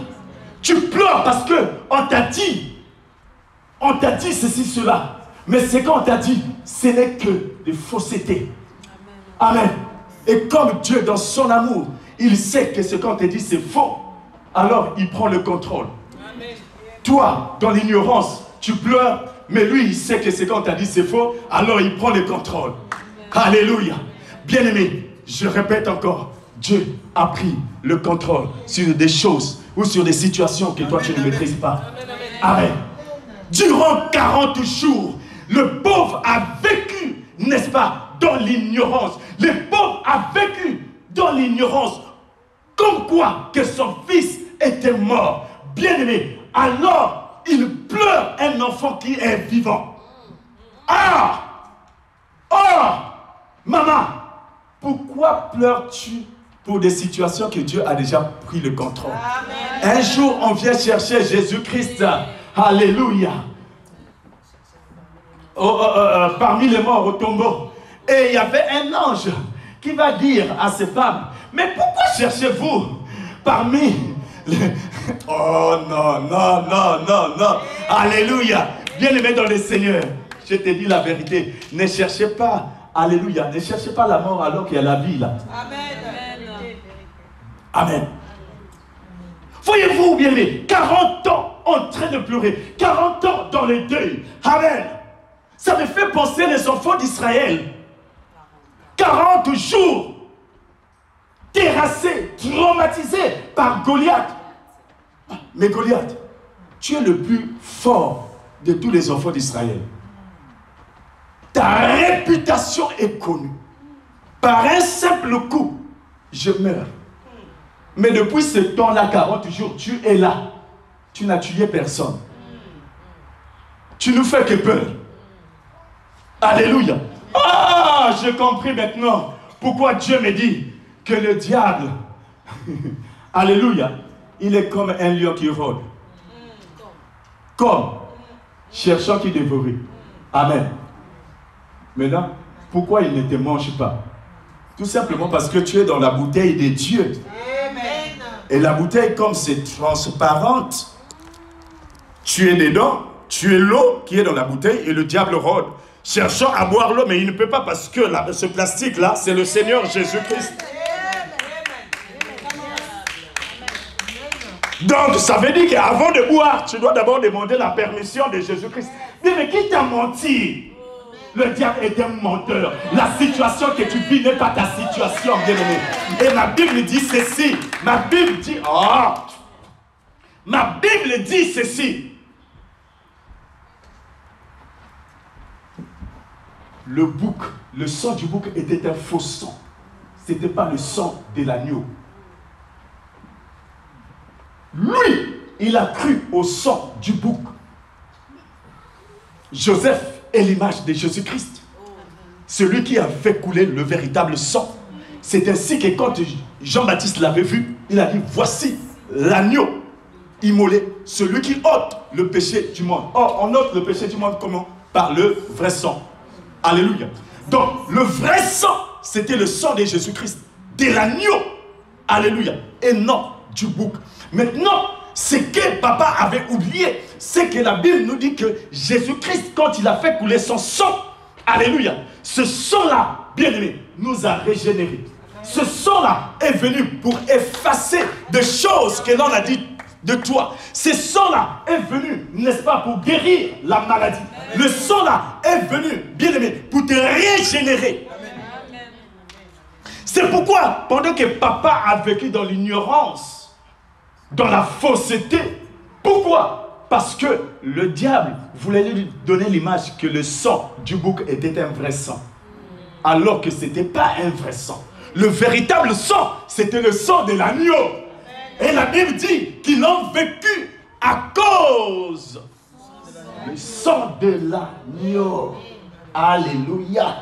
Tu pleures parce qu'on t'a dit ceci, cela. Mais ce qu'on t'a dit, ce n'est que des faussetés. Amen. Et comme Dieu, dans son amour, il sait que ce qu'on te dit, c'est faux, alors il prend le contrôle. Amen. Toi, dans l'ignorance, tu pleures, mais lui, il sait que ce qu'on t'a dit, c'est faux, alors il prend le contrôle. Amen. Alléluia. Bien-aimé, je répète encore, Dieu a pris le contrôle sur des choses ou sur des situations que toi, tu ne maîtrises pas. Amen. Durant 40 jours, le pauvre a vécu, n'est-ce pas, dans l'ignorance. Le pauvre a vécu dans l'ignorance. Comme quoi que son fils était mort. Bien-aimé, alors il pleure un enfant qui est vivant. Ah! Oh! Maman, pourquoi pleures-tu pour des situations que Dieu a déjà pris le contrôle? Amen. Un jour, on vient chercher Jésus-Christ. Alléluia. Parmi les morts au tombeau. Et il y avait un ange qui va dire à ces femmes, mais pourquoi cherchez-vous parmi Oh non, non, non, non, non. Alléluia. Bien-aimé dans le Seigneur, je te dis la vérité. Ne cherchez pas, alléluia, ne cherchez pas la mort alors qu'il y a la vie là.
Amen.
Amen. Voyez-vous, bien-aimé, 40 ans en train de pleurer, 40 ans dans le deuil. Amen. Ça me fait penser les enfants d'Israël. 40 jours terrassés, traumatisés par Goliath. Mais Goliath, tu es le plus fort de tous les enfants d'Israël. Ta réputation est connue. Par un simple coup, je meurs. Mais depuis ce temps-là, 40 jours, tu es là. Tu n'as tué personne. Tu nous fais que peur. Alléluia. Ah, j'ai compris maintenant pourquoi Dieu me dit que le diable, alléluia, il est comme un lion qui rôde. Comme cherchant qui dévore. Amen. Maintenant, pourquoi il ne te mange pas? Tout simplement parce que tu es dans la bouteille de Dieu.
Amen.
Et la bouteille, comme c'est transparente, tu es dedans, tu es l'eau qui est dans la bouteille et le diable rôde, cherchant à boire l'eau, mais il ne peut pas parce que là, ce plastique-là, c'est le Seigneur Jésus-Christ. Donc, ça veut dire qu'avant de boire, tu dois d'abord demander la permission de Jésus-Christ. Bien, mais qui t'a menti? Le diable est un menteur. La situation que tu vis n'est pas ta situation, bien-aimé. Et ma Bible dit ceci. Ma Bible dit, oh, ma Bible dit ceci. Le bouc, le sang du bouc était un faux sang. Ce n'était pas le sang de l'agneau. Lui, il a cru au sang du bouc. Joseph est l'image de Jésus-Christ. Celui qui a fait couler le véritable sang. C'est ainsi que quand Jean-Baptiste l'avait vu, il a dit, voici l'agneau immolé, celui qui ôte le péché du monde. Or, on ôte le péché du monde comment? Par le vrai sang. Alléluia. Donc, le vrai sang, c'était le sang de Jésus-Christ, de l'agneau. Alléluia. Et non du bouc. Maintenant, ce que papa avait oublié, c'est que la Bible nous dit que Jésus-Christ, quand il a fait couler son sang, alléluia, ce sang-là, bien-aimé, nous a régénérés. Ce sang-là est venu pour effacer des choses que l'on a dit de toi. Ce sang-là est venu, n'est-ce pas, pour guérir la maladie. Le sang-là est venu, bien-aimé, pour te régénérer. C'est pourquoi, pendant que papa a vécu dans l'ignorance, dans la fausseté, pourquoi? Parce que le diable voulait lui donner l'image que le sang du bouc était un vrai sang, alors que ce n'était pas un vrai sang. Le véritable sang, c'était le sang de l'agneau. Et la Bible dit qu'ils l'ont vécu à cause du sang de l'agneau. Alléluia.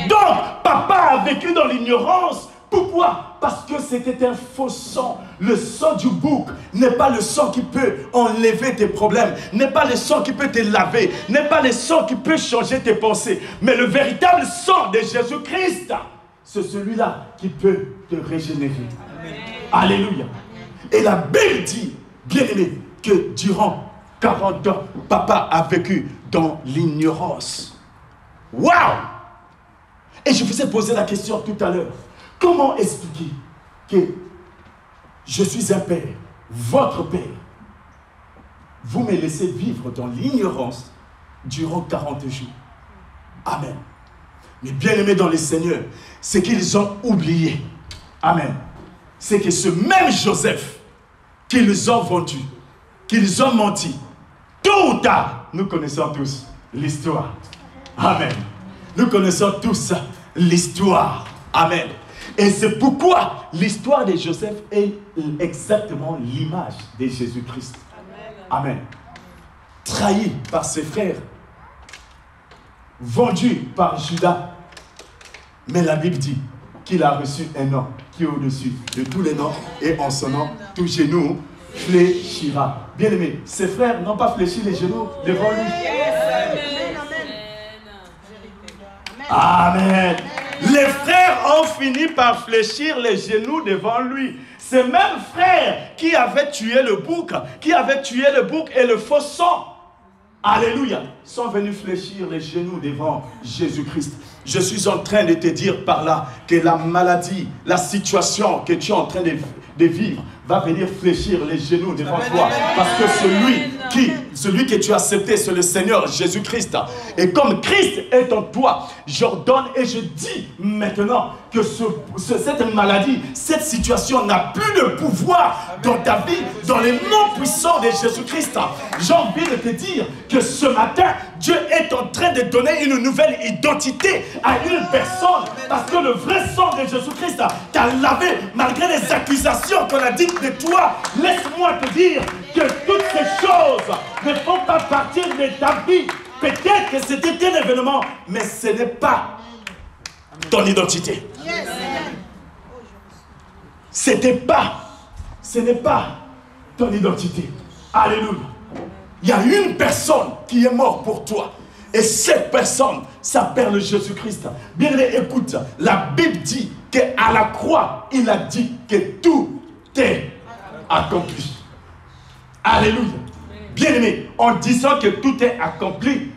Donc, papa a vécu dans l'ignorance. Pourquoi? Parce que c'était un faux sang. Le sang du bouc n'est pas le sang qui peut enlever tes problèmes, n'est pas le sang qui peut te laver, n'est pas le sang qui peut changer tes pensées. Mais le véritable sang de Jésus-Christ, c'est celui-là qui peut te régénérer. Amen. Alléluia. Et la Bible dit, bien aimé, que durant 40 ans, papa a vécu dans l'ignorance. Waouh! Et je vous ai posé la question tout à l'heure. Comment expliquer que je suis un père, votre père, vous me laissez vivre dans l'ignorance durant 40 jours? Amen. Mais bien aimés dans le Seigneur, ce qu'ils ont oublié, amen, c'est que ce même Joseph qu'ils ont vendu, qu'ils ont menti, tôt ou tard, nous connaissons tous l'histoire. Amen. Nous connaissons tous l'histoire. Amen. Et c'est pourquoi l'histoire de Joseph est exactement l'image de Jésus-Christ. Amen. Trahi par ses frères, vendu par Judas. Mais la Bible dit qu'il a reçu un nom qui est au-dessus de tous les noms, et en son nom, tout genou fléchira. Bien aimé, ses frères n'ont pas fléchi les genoux devant lui. Amen. Les frères ont fini par fléchir les genoux devant lui. ces mêmes frères qui avaient tué le bouc, et le faux sang, alléluia, sont venus fléchir les genoux devant Jésus-Christ. Je suis en train de te dire par là que la maladie, la situation que tu es en train de vivre va venir fléchir les genoux devant toi. Parce que celui que tu as accepté, c'est le Seigneur Jésus-Christ. Et comme Christ est en toi, j'ordonne et je dis maintenant que cette maladie, cette situation n'a plus de pouvoir dans ta vie, dans les noms puissants de Jésus-Christ. J'ai envie de te dire que ce matin, Dieu est en train de donner une nouvelle identité à une personne, parce que le vrai sang de Jésus-Christ t'a lavé malgré les accusations qu'on a dites de toi. Laisse-moi te dire que toutes ces choses ne font pas partir de ta vie. Peut-être que c'était un événement, mais ce n'est pas ton identité. Ce n'est pas ton identité. Alléluia. Il y a une personne qui est morte pour toi. Et cette personne s'appelle Jésus-Christ. Bien écoute, la Bible dit qu'à la croix, il a dit que tout est accompli. Alléluia. Bien aimé, en disant que tout est accompli,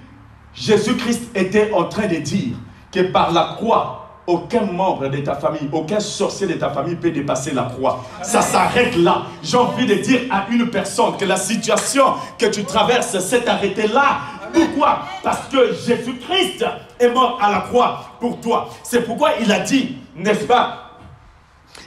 Jésus-Christ était en train de dire que par la croix, aucun membre de ta famille, aucun sorcier de ta famille peut dépasser la croix. Ça s'arrête là. J'ai envie de dire à une personne que la situation que tu traverses s'est arrêtée là. Pourquoi? Parce que Jésus-Christ est mort à la croix pour toi. C'est pourquoi il a dit, n'est-ce pas?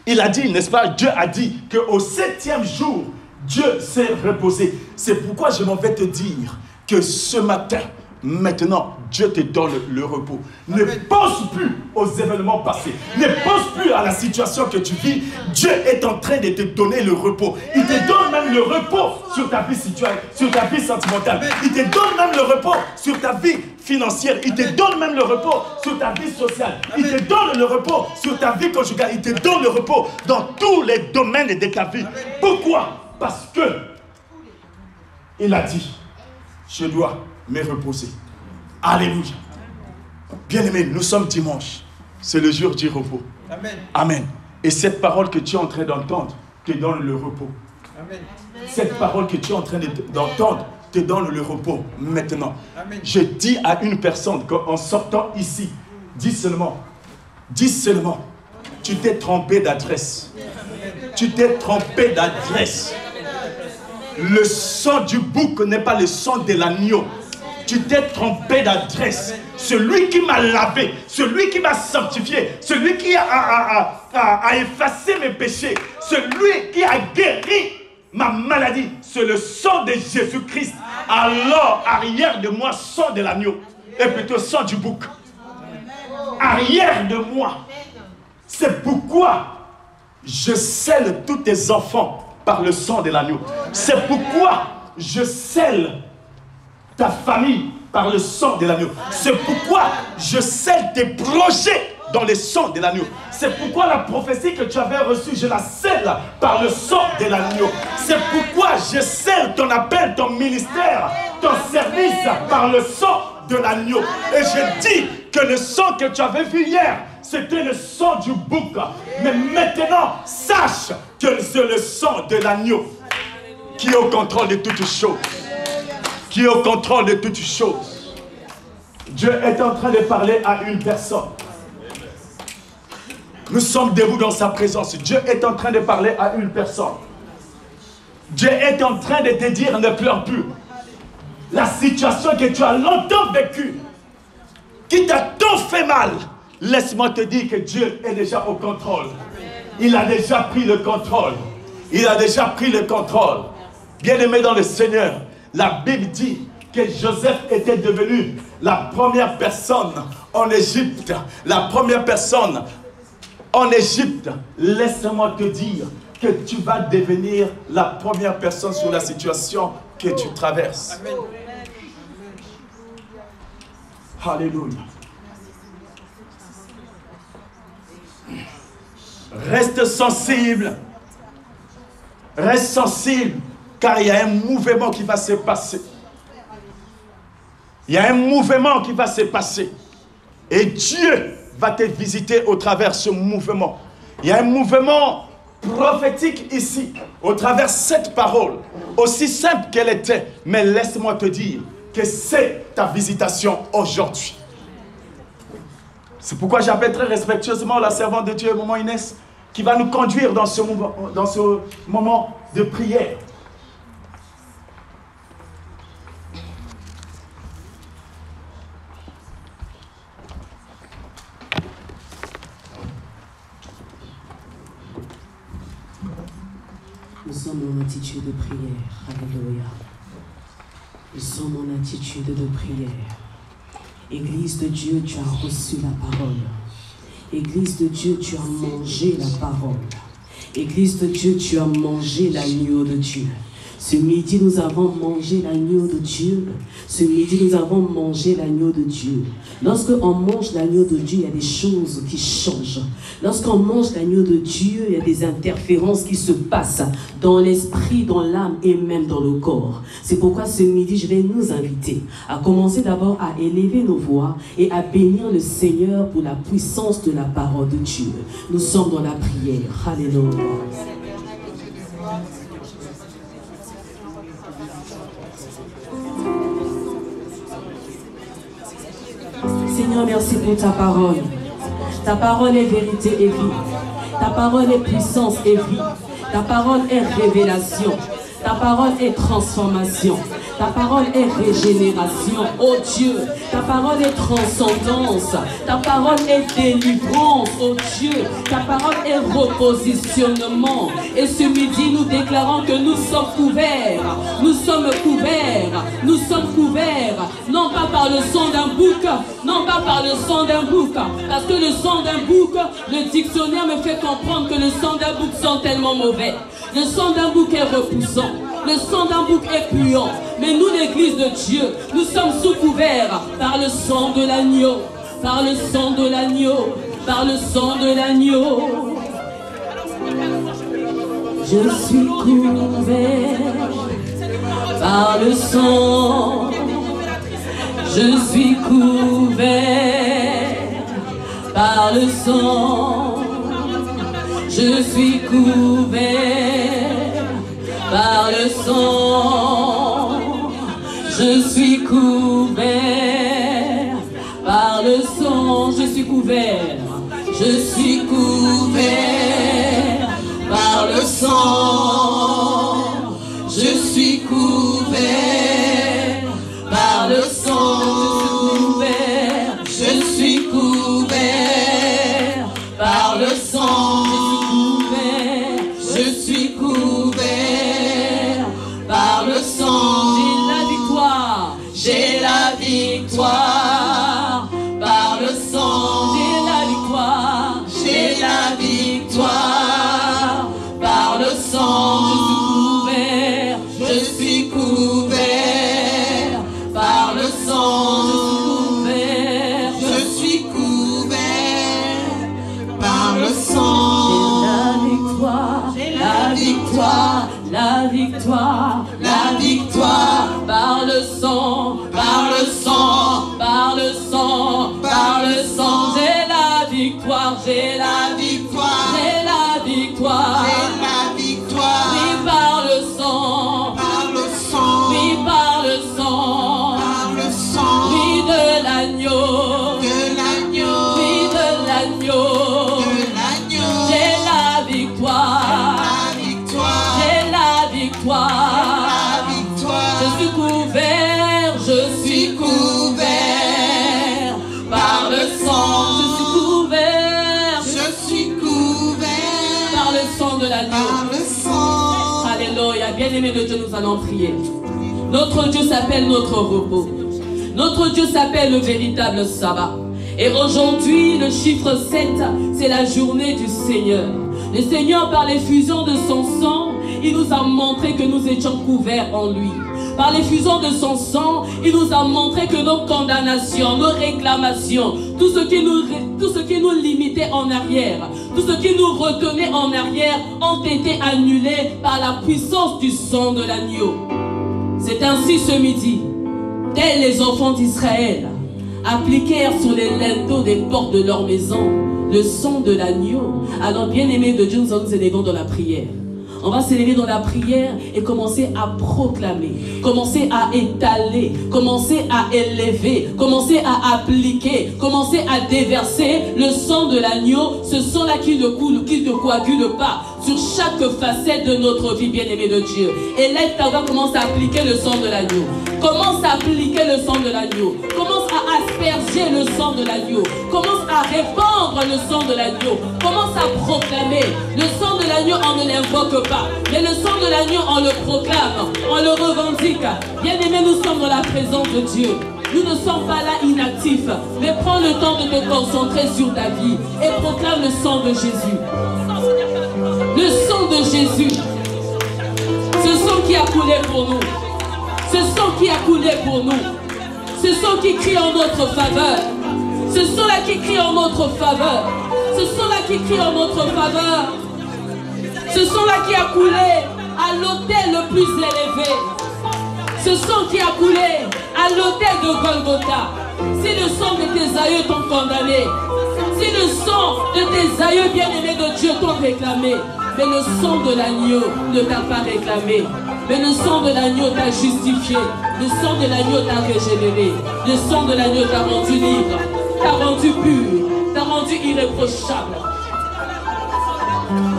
Il a dit, n'est-ce pas? Dieu a dit qu'au 7e jour, Dieu s'est reposé. C'est pourquoi je m'en vais te dire que ce matin, maintenant, Dieu te donne le repos. Ne pense plus aux événements passés. Ne pense plus à la situation que tu vis. Dieu est en train de te donner le repos. Il te donne même le repos sur ta vie situelle, sur ta vie sentimentale. Il te donne même le repos sur ta vie financière. Il te donne même le repos sur ta vie sociale. Il te donne le repos sur ta vie conjugale. Il te donne le repos dans tous les domaines de ta vie. Pourquoi? Parce que il a dit, je dois me reposer. Alléluia. Bien-aimé, nous sommes dimanche. C'est le jour du repos. Amen. Amen. Et cette parole que tu es en train d'entendre te donne le repos. Amen. Cette parole que tu es en train d'entendre te donne le repos maintenant. Amen. Je dis à une personne qu'en sortant ici, dis seulement, tu t'es trompé d'adresse. Tu t'es trompé d'adresse. Le sang du bouc n'est pas le sang de l'agneau. Tu t'es trompé d'adresse. Celui qui m'a lavé, celui qui m'a sanctifié, celui qui a effacé mes péchés, celui qui a guéri ma maladie, c'est le sang de Jésus-Christ. Alors, arrière de moi, sang de l'agneau, et plutôt sang du bouc. Arrière de moi. C'est pourquoi je scelle tous tes enfants par le sang de l'agneau. C'est pourquoi je scelle ta famille par le sang de l'agneau. C'est pourquoi je scelle tes projets dans le sang de l'agneau. C'est pourquoi la prophétie que tu avais reçue, je la scelle par le sang de l'agneau. C'est pourquoi je scelle ton appel, ton ministère, ton service par le sang de l'agneau. Et je dis que le sang que tu avais vu hier, c'était le sang du bouc. Mais maintenant, sache que c'est le sang de l'agneau qui est au contrôle de toutes choses. Qui est au contrôle de toutes choses. Dieu est en train de parler à une personne. Nous sommes debout dans sa présence. Dieu est en train de parler à une personne. Dieu est en train de te dire, ne pleure plus. La situation que tu as longtemps vécue, qui t'a tant fait mal, laisse-moi te dire que Dieu est déjà au contrôle. Il a déjà pris le contrôle. Il a déjà pris le contrôle. Bien-aimé dans le Seigneur, la Bible dit que Joseph était devenu la première personne en Égypte. La première personne en Égypte. Laisse-moi te dire que tu vas devenir la première personne sur la situation que tu traverses. Amen. Alléluia. Reste sensible. Reste sensible. Car il y a un mouvement qui va se passer. Il y a un mouvement qui va se passer. Et Dieu va te visiter au travers de ce mouvement. Il y a un mouvement prophétique ici, au travers de cette parole, aussi simple qu'elle était, mais laisse-moi te dire que c'est ta visitation aujourd'hui. C'est pourquoi j'appelle très respectueusement la servante de Dieu, maman Inès, qui va nous conduire dans ce moment de prière.
Nous sommes en attitude de prière. Alléluia. Nous sommes en attitude de prière. Église de Dieu, tu as reçu la parole. Église de Dieu, tu as mangé la parole. Église de Dieu, tu as mangé l'agneau de Dieu. Ce midi, nous avons mangé l'agneau de Dieu. Ce midi, nous avons mangé l'agneau de Dieu. Lorsqu'on mange l'agneau de Dieu, il y a des choses qui changent. Lorsqu'on mange l'agneau de Dieu, il y a des interférences qui se passent dans l'esprit, dans l'âme et même dans le corps. C'est pourquoi ce midi, je vais nous inviter à commencer d'abord à élever nos voix et à bénir le Seigneur pour la puissance de la parole de Dieu. Nous sommes dans la prière. Alléluia. Seigneur, merci pour ta parole. Ta parole est vérité et vie. Ta parole est puissance et vie. Ta parole est révélation. Ta parole est transformation. Ta parole est régénération. Oh Dieu, ta parole est transcendance. Ta parole est délivrance. Oh Dieu, ta parole est repositionnement. Et ce midi, nous déclarons que nous sommes couverts. Nous sommes couverts. Nous sommes couverts. Non pas par le son d'un bouc. Non pas par le son d'un bouc. Parce que le son d'un bouc, le dictionnaire me fait comprendre que le son d'un bouc sent tellement mauvais. Le son d'un bouc est repoussant. Le son d'un bouc est puant. Mais nous, l'église de Dieu, nous sommes sous couvert par le sang de l'agneau. Par le sang de l'agneau. Par le sang de l'agneau. Je suis couvert par le sang. Je suis couvert par le sang. Je suis couvert par le sang. Je suis couvert par le sang. Je suis couvert. Je suis couvert par le sang. Je suis couvert par le sang. Je suis couvert par le sang. Je suis couvert par le sang. J'ai la victoire par le sang. J'ai la victoire. J'ai la victoire par le sang. Je suis couvert par le sang. Je suis couvert par le sang. J'ai la victoire. La victoire, la victoire, par le sang, par le sang, par le sang, par le sang. J'ai la victoire, j'ai la victoire, j'ai la victoire, j'ai la victoire. Oui, par le sang, oui, par le sang, oui, de l'agneau, oui, de l'agneau, j'ai la victoire. Je suis couvert, je suis couvert par le sang. Je suis couvert par le sang de l'agneau. Alléluia, bien-aimé de Dieu, nous allons prier. Notre Dieu s'appelle notre repos. Notre Dieu s'appelle le véritable sabbat. Et aujourd'hui, le chiffre 7, c'est la journée du Seigneur. Le Seigneur, par l'effusion de son sang, il nous a montré que nous étions couverts en lui. Par l'effusion de son sang, il nous a montré que nos condamnations, nos réclamations, tout ce qui nous limitait en arrière, tout ce qui nous retenait en arrière, ont été annulés par la puissance du sang de l'agneau. C'est ainsi ce midi, tels les enfants d'Israël, appliquèrent sur les linteaux des portes de leur maison le sang de l'agneau. Alors, bien-aimés de Dieu, nous allons nous élever dans la prière. On va s'élever dans la prière et commencer à proclamer, commencer à étaler, commencer à élever, commencer à appliquer, commencer à déverser le sang de l'agneau, ce sang-là qui ne coule, qui ne coagule pas sur chaque facette de notre vie, bien-aimée de Dieu. Et là, ta voix commence à appliquer le sang de l'agneau. Commence à appliquer le sang de l'agneau. Commence à asperger le sang de l'agneau. Commence à répandre le sang de l'agneau. Commence à proclamer. Le sang de l'agneau, on ne l'invoque pas. Mais le sang de l'agneau, on le proclame. On le revendique. Bien-aimés, nous sommes dans la présence de Dieu. Nous ne sommes pas là inactifs. Mais prends le temps de te concentrer sur ta vie. Et proclame le sang de Jésus. Le sang de Jésus. Ce sang qui a coulé pour nous. Ce sang qui a coulé pour nous. Ce sang qui crie en notre faveur. Ce sang-là qui crie en notre faveur. Ce sang-là qui crie en notre faveur. Ce sang-là qui a coulé à l'autel le plus élevé. Ce sang qui a coulé à l'autel de Golgotha. Si le sang de tes aïeux t'ont condamné, si le sang de tes aïeux bien-aimés de Dieu t'ont réclamé, mais le sang de l'agneau ne t'a pas réclamé. Mais le sang de l'agneau t'a justifié. Le sang de l'agneau t'a régénéré. Le sang de l'agneau t'a rendu libre. T'a rendu pur. T'a rendu irréprochable.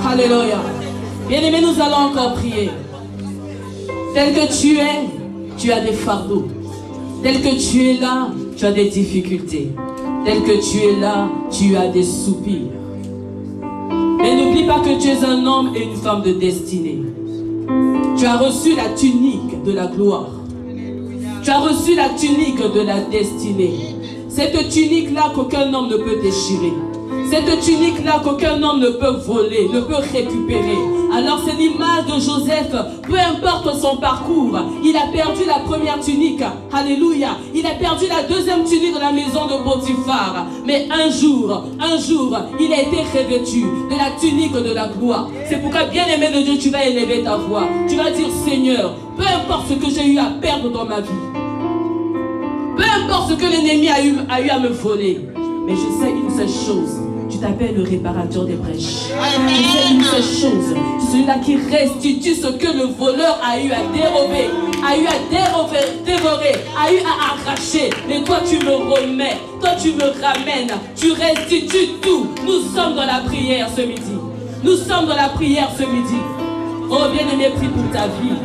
Alléluia. Bien-aimés, nous allons encore prier. Tel que tu es, tu as des fardeaux. Tel que tu es là, tu as des difficultés. Tel que tu es là, tu as des soupirs. Mais n'oublie pas que tu es un homme et une femme de destinée. Tu as reçu la tunique de la gloire. Tu as reçu la tunique de la destinée. Cette tunique-là qu'aucun homme ne peut déchirer. Cette tunique-là qu'aucun homme ne peut voler, ne peut récupérer. Alors c'est l'image de Joseph. Peu importe son parcours, il a perdu la première tunique. Alléluia. Il a perdu la deuxième tunique dans la maison de Potiphar. Mais un jour, il a été revêtu de la tunique de la gloire. C'est pourquoi, bien-aimé de Dieu, tu vas élever ta voix. Tu vas dire, Seigneur, peu importe ce que j'ai eu à perdre dans ma vie, peu importe ce que l'ennemi a eu à me voler, mais je sais une seule chose. Tu t'appelles le réparateur des brèches. Tu sais une seule chose. Celui-là qui restitue ce que le voleur a eu à dérober, a eu à dévorer, a eu à arracher. Mais toi tu me remets, toi tu me ramènes, tu restitues tout. Nous sommes dans la prière ce midi. Nous sommes dans la prière ce midi. Oh bien-aimé, prie pour ta vie.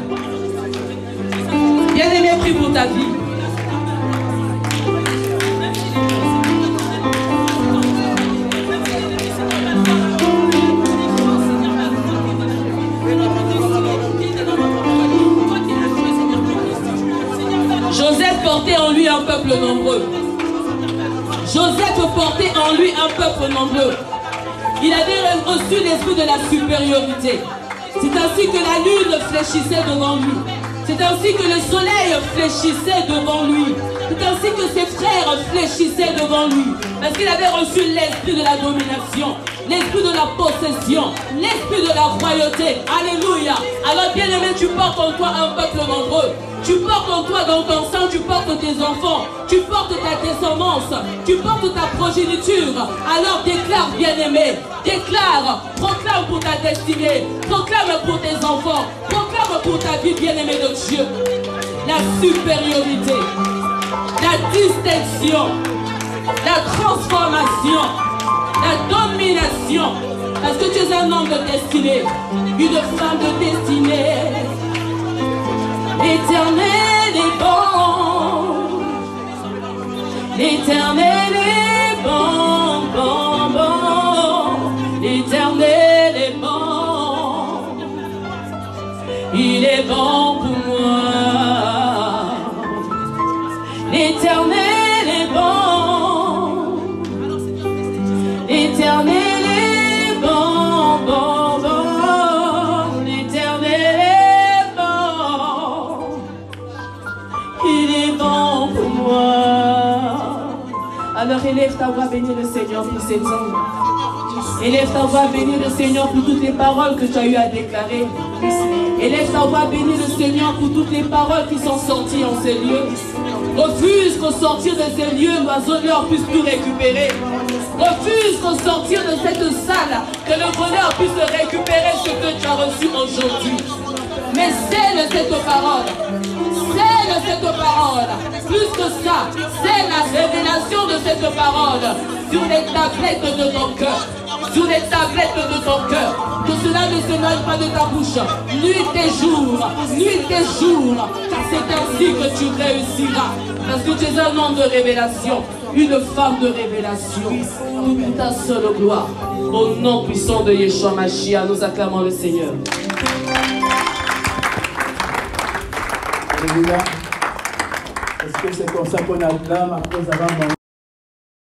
Bien-aimé, prie pour ta vie. Joseph portait en lui un peuple nombreux. Joseph portait en lui un peuple nombreux. Il avait reçu l'esprit de la supériorité. C'est ainsi que la lune fléchissait devant lui. C'est ainsi que le soleil fléchissait devant lui. C'est ainsi que ses frères fléchissaient devant lui. Parce qu'il avait reçu l'esprit de la domination, l'esprit de la possession, l'esprit de la royauté. Alléluia. Alors bien aimé, tu portes en toi un peuple nombreux. Tu portes en toi dans ton sang, tu portes tes enfants, tu portes ta descendance, tu portes ta progéniture. Alors déclare, bien-aimé, déclare, proclame pour ta destinée, proclame pour tes enfants, proclame pour ta vie, bien-aimé de Dieu. La supériorité, la distinction, la transformation, la domination. Parce que tu es un homme de destinée, une femme de destinée. L'Éternel est bon. L'Éternel est bon, bon, bon. L'Éternel est bon. Il est bon pour moi. L'Éternel est bon. L'Éternel est bon, bon, bon. L'Éternel est bon. Il est bon pour moi. Alors élève ta voix, bénis le Seigneur pour cet homme. Élève ta voix, bénis le Seigneur pour toutes les paroles que tu as eu à déclarer. Et laisse ta voix bénir le Seigneur pour toutes les paroles qui sont sorties en ces lieux. Refuse qu'au sortir de ces lieux, l'oiseleur puisse tout récupérer. Refuse qu'au sortir de cette salle, que le voleur puisse récupérer ce que tu as reçu aujourd'hui. Mais scelle cette parole. Scelle cette parole. Plus que ça, c'est la révélation de cette parole sur les tablettes de ton cœur. Sur les tablettes de ton cœur. Que cela ne s'éloigne pas de ta bouche. Nuit et jour, car c'est ainsi que tu réussiras. Parce que tu es un homme de révélation, une femme de révélation. Toute ta seule gloire. Au nom puissant de Yeshua Mashiach, nous acclamons le Seigneur.
Alléluia. Est-ce que c'est comme ça qu'on acclame après avoir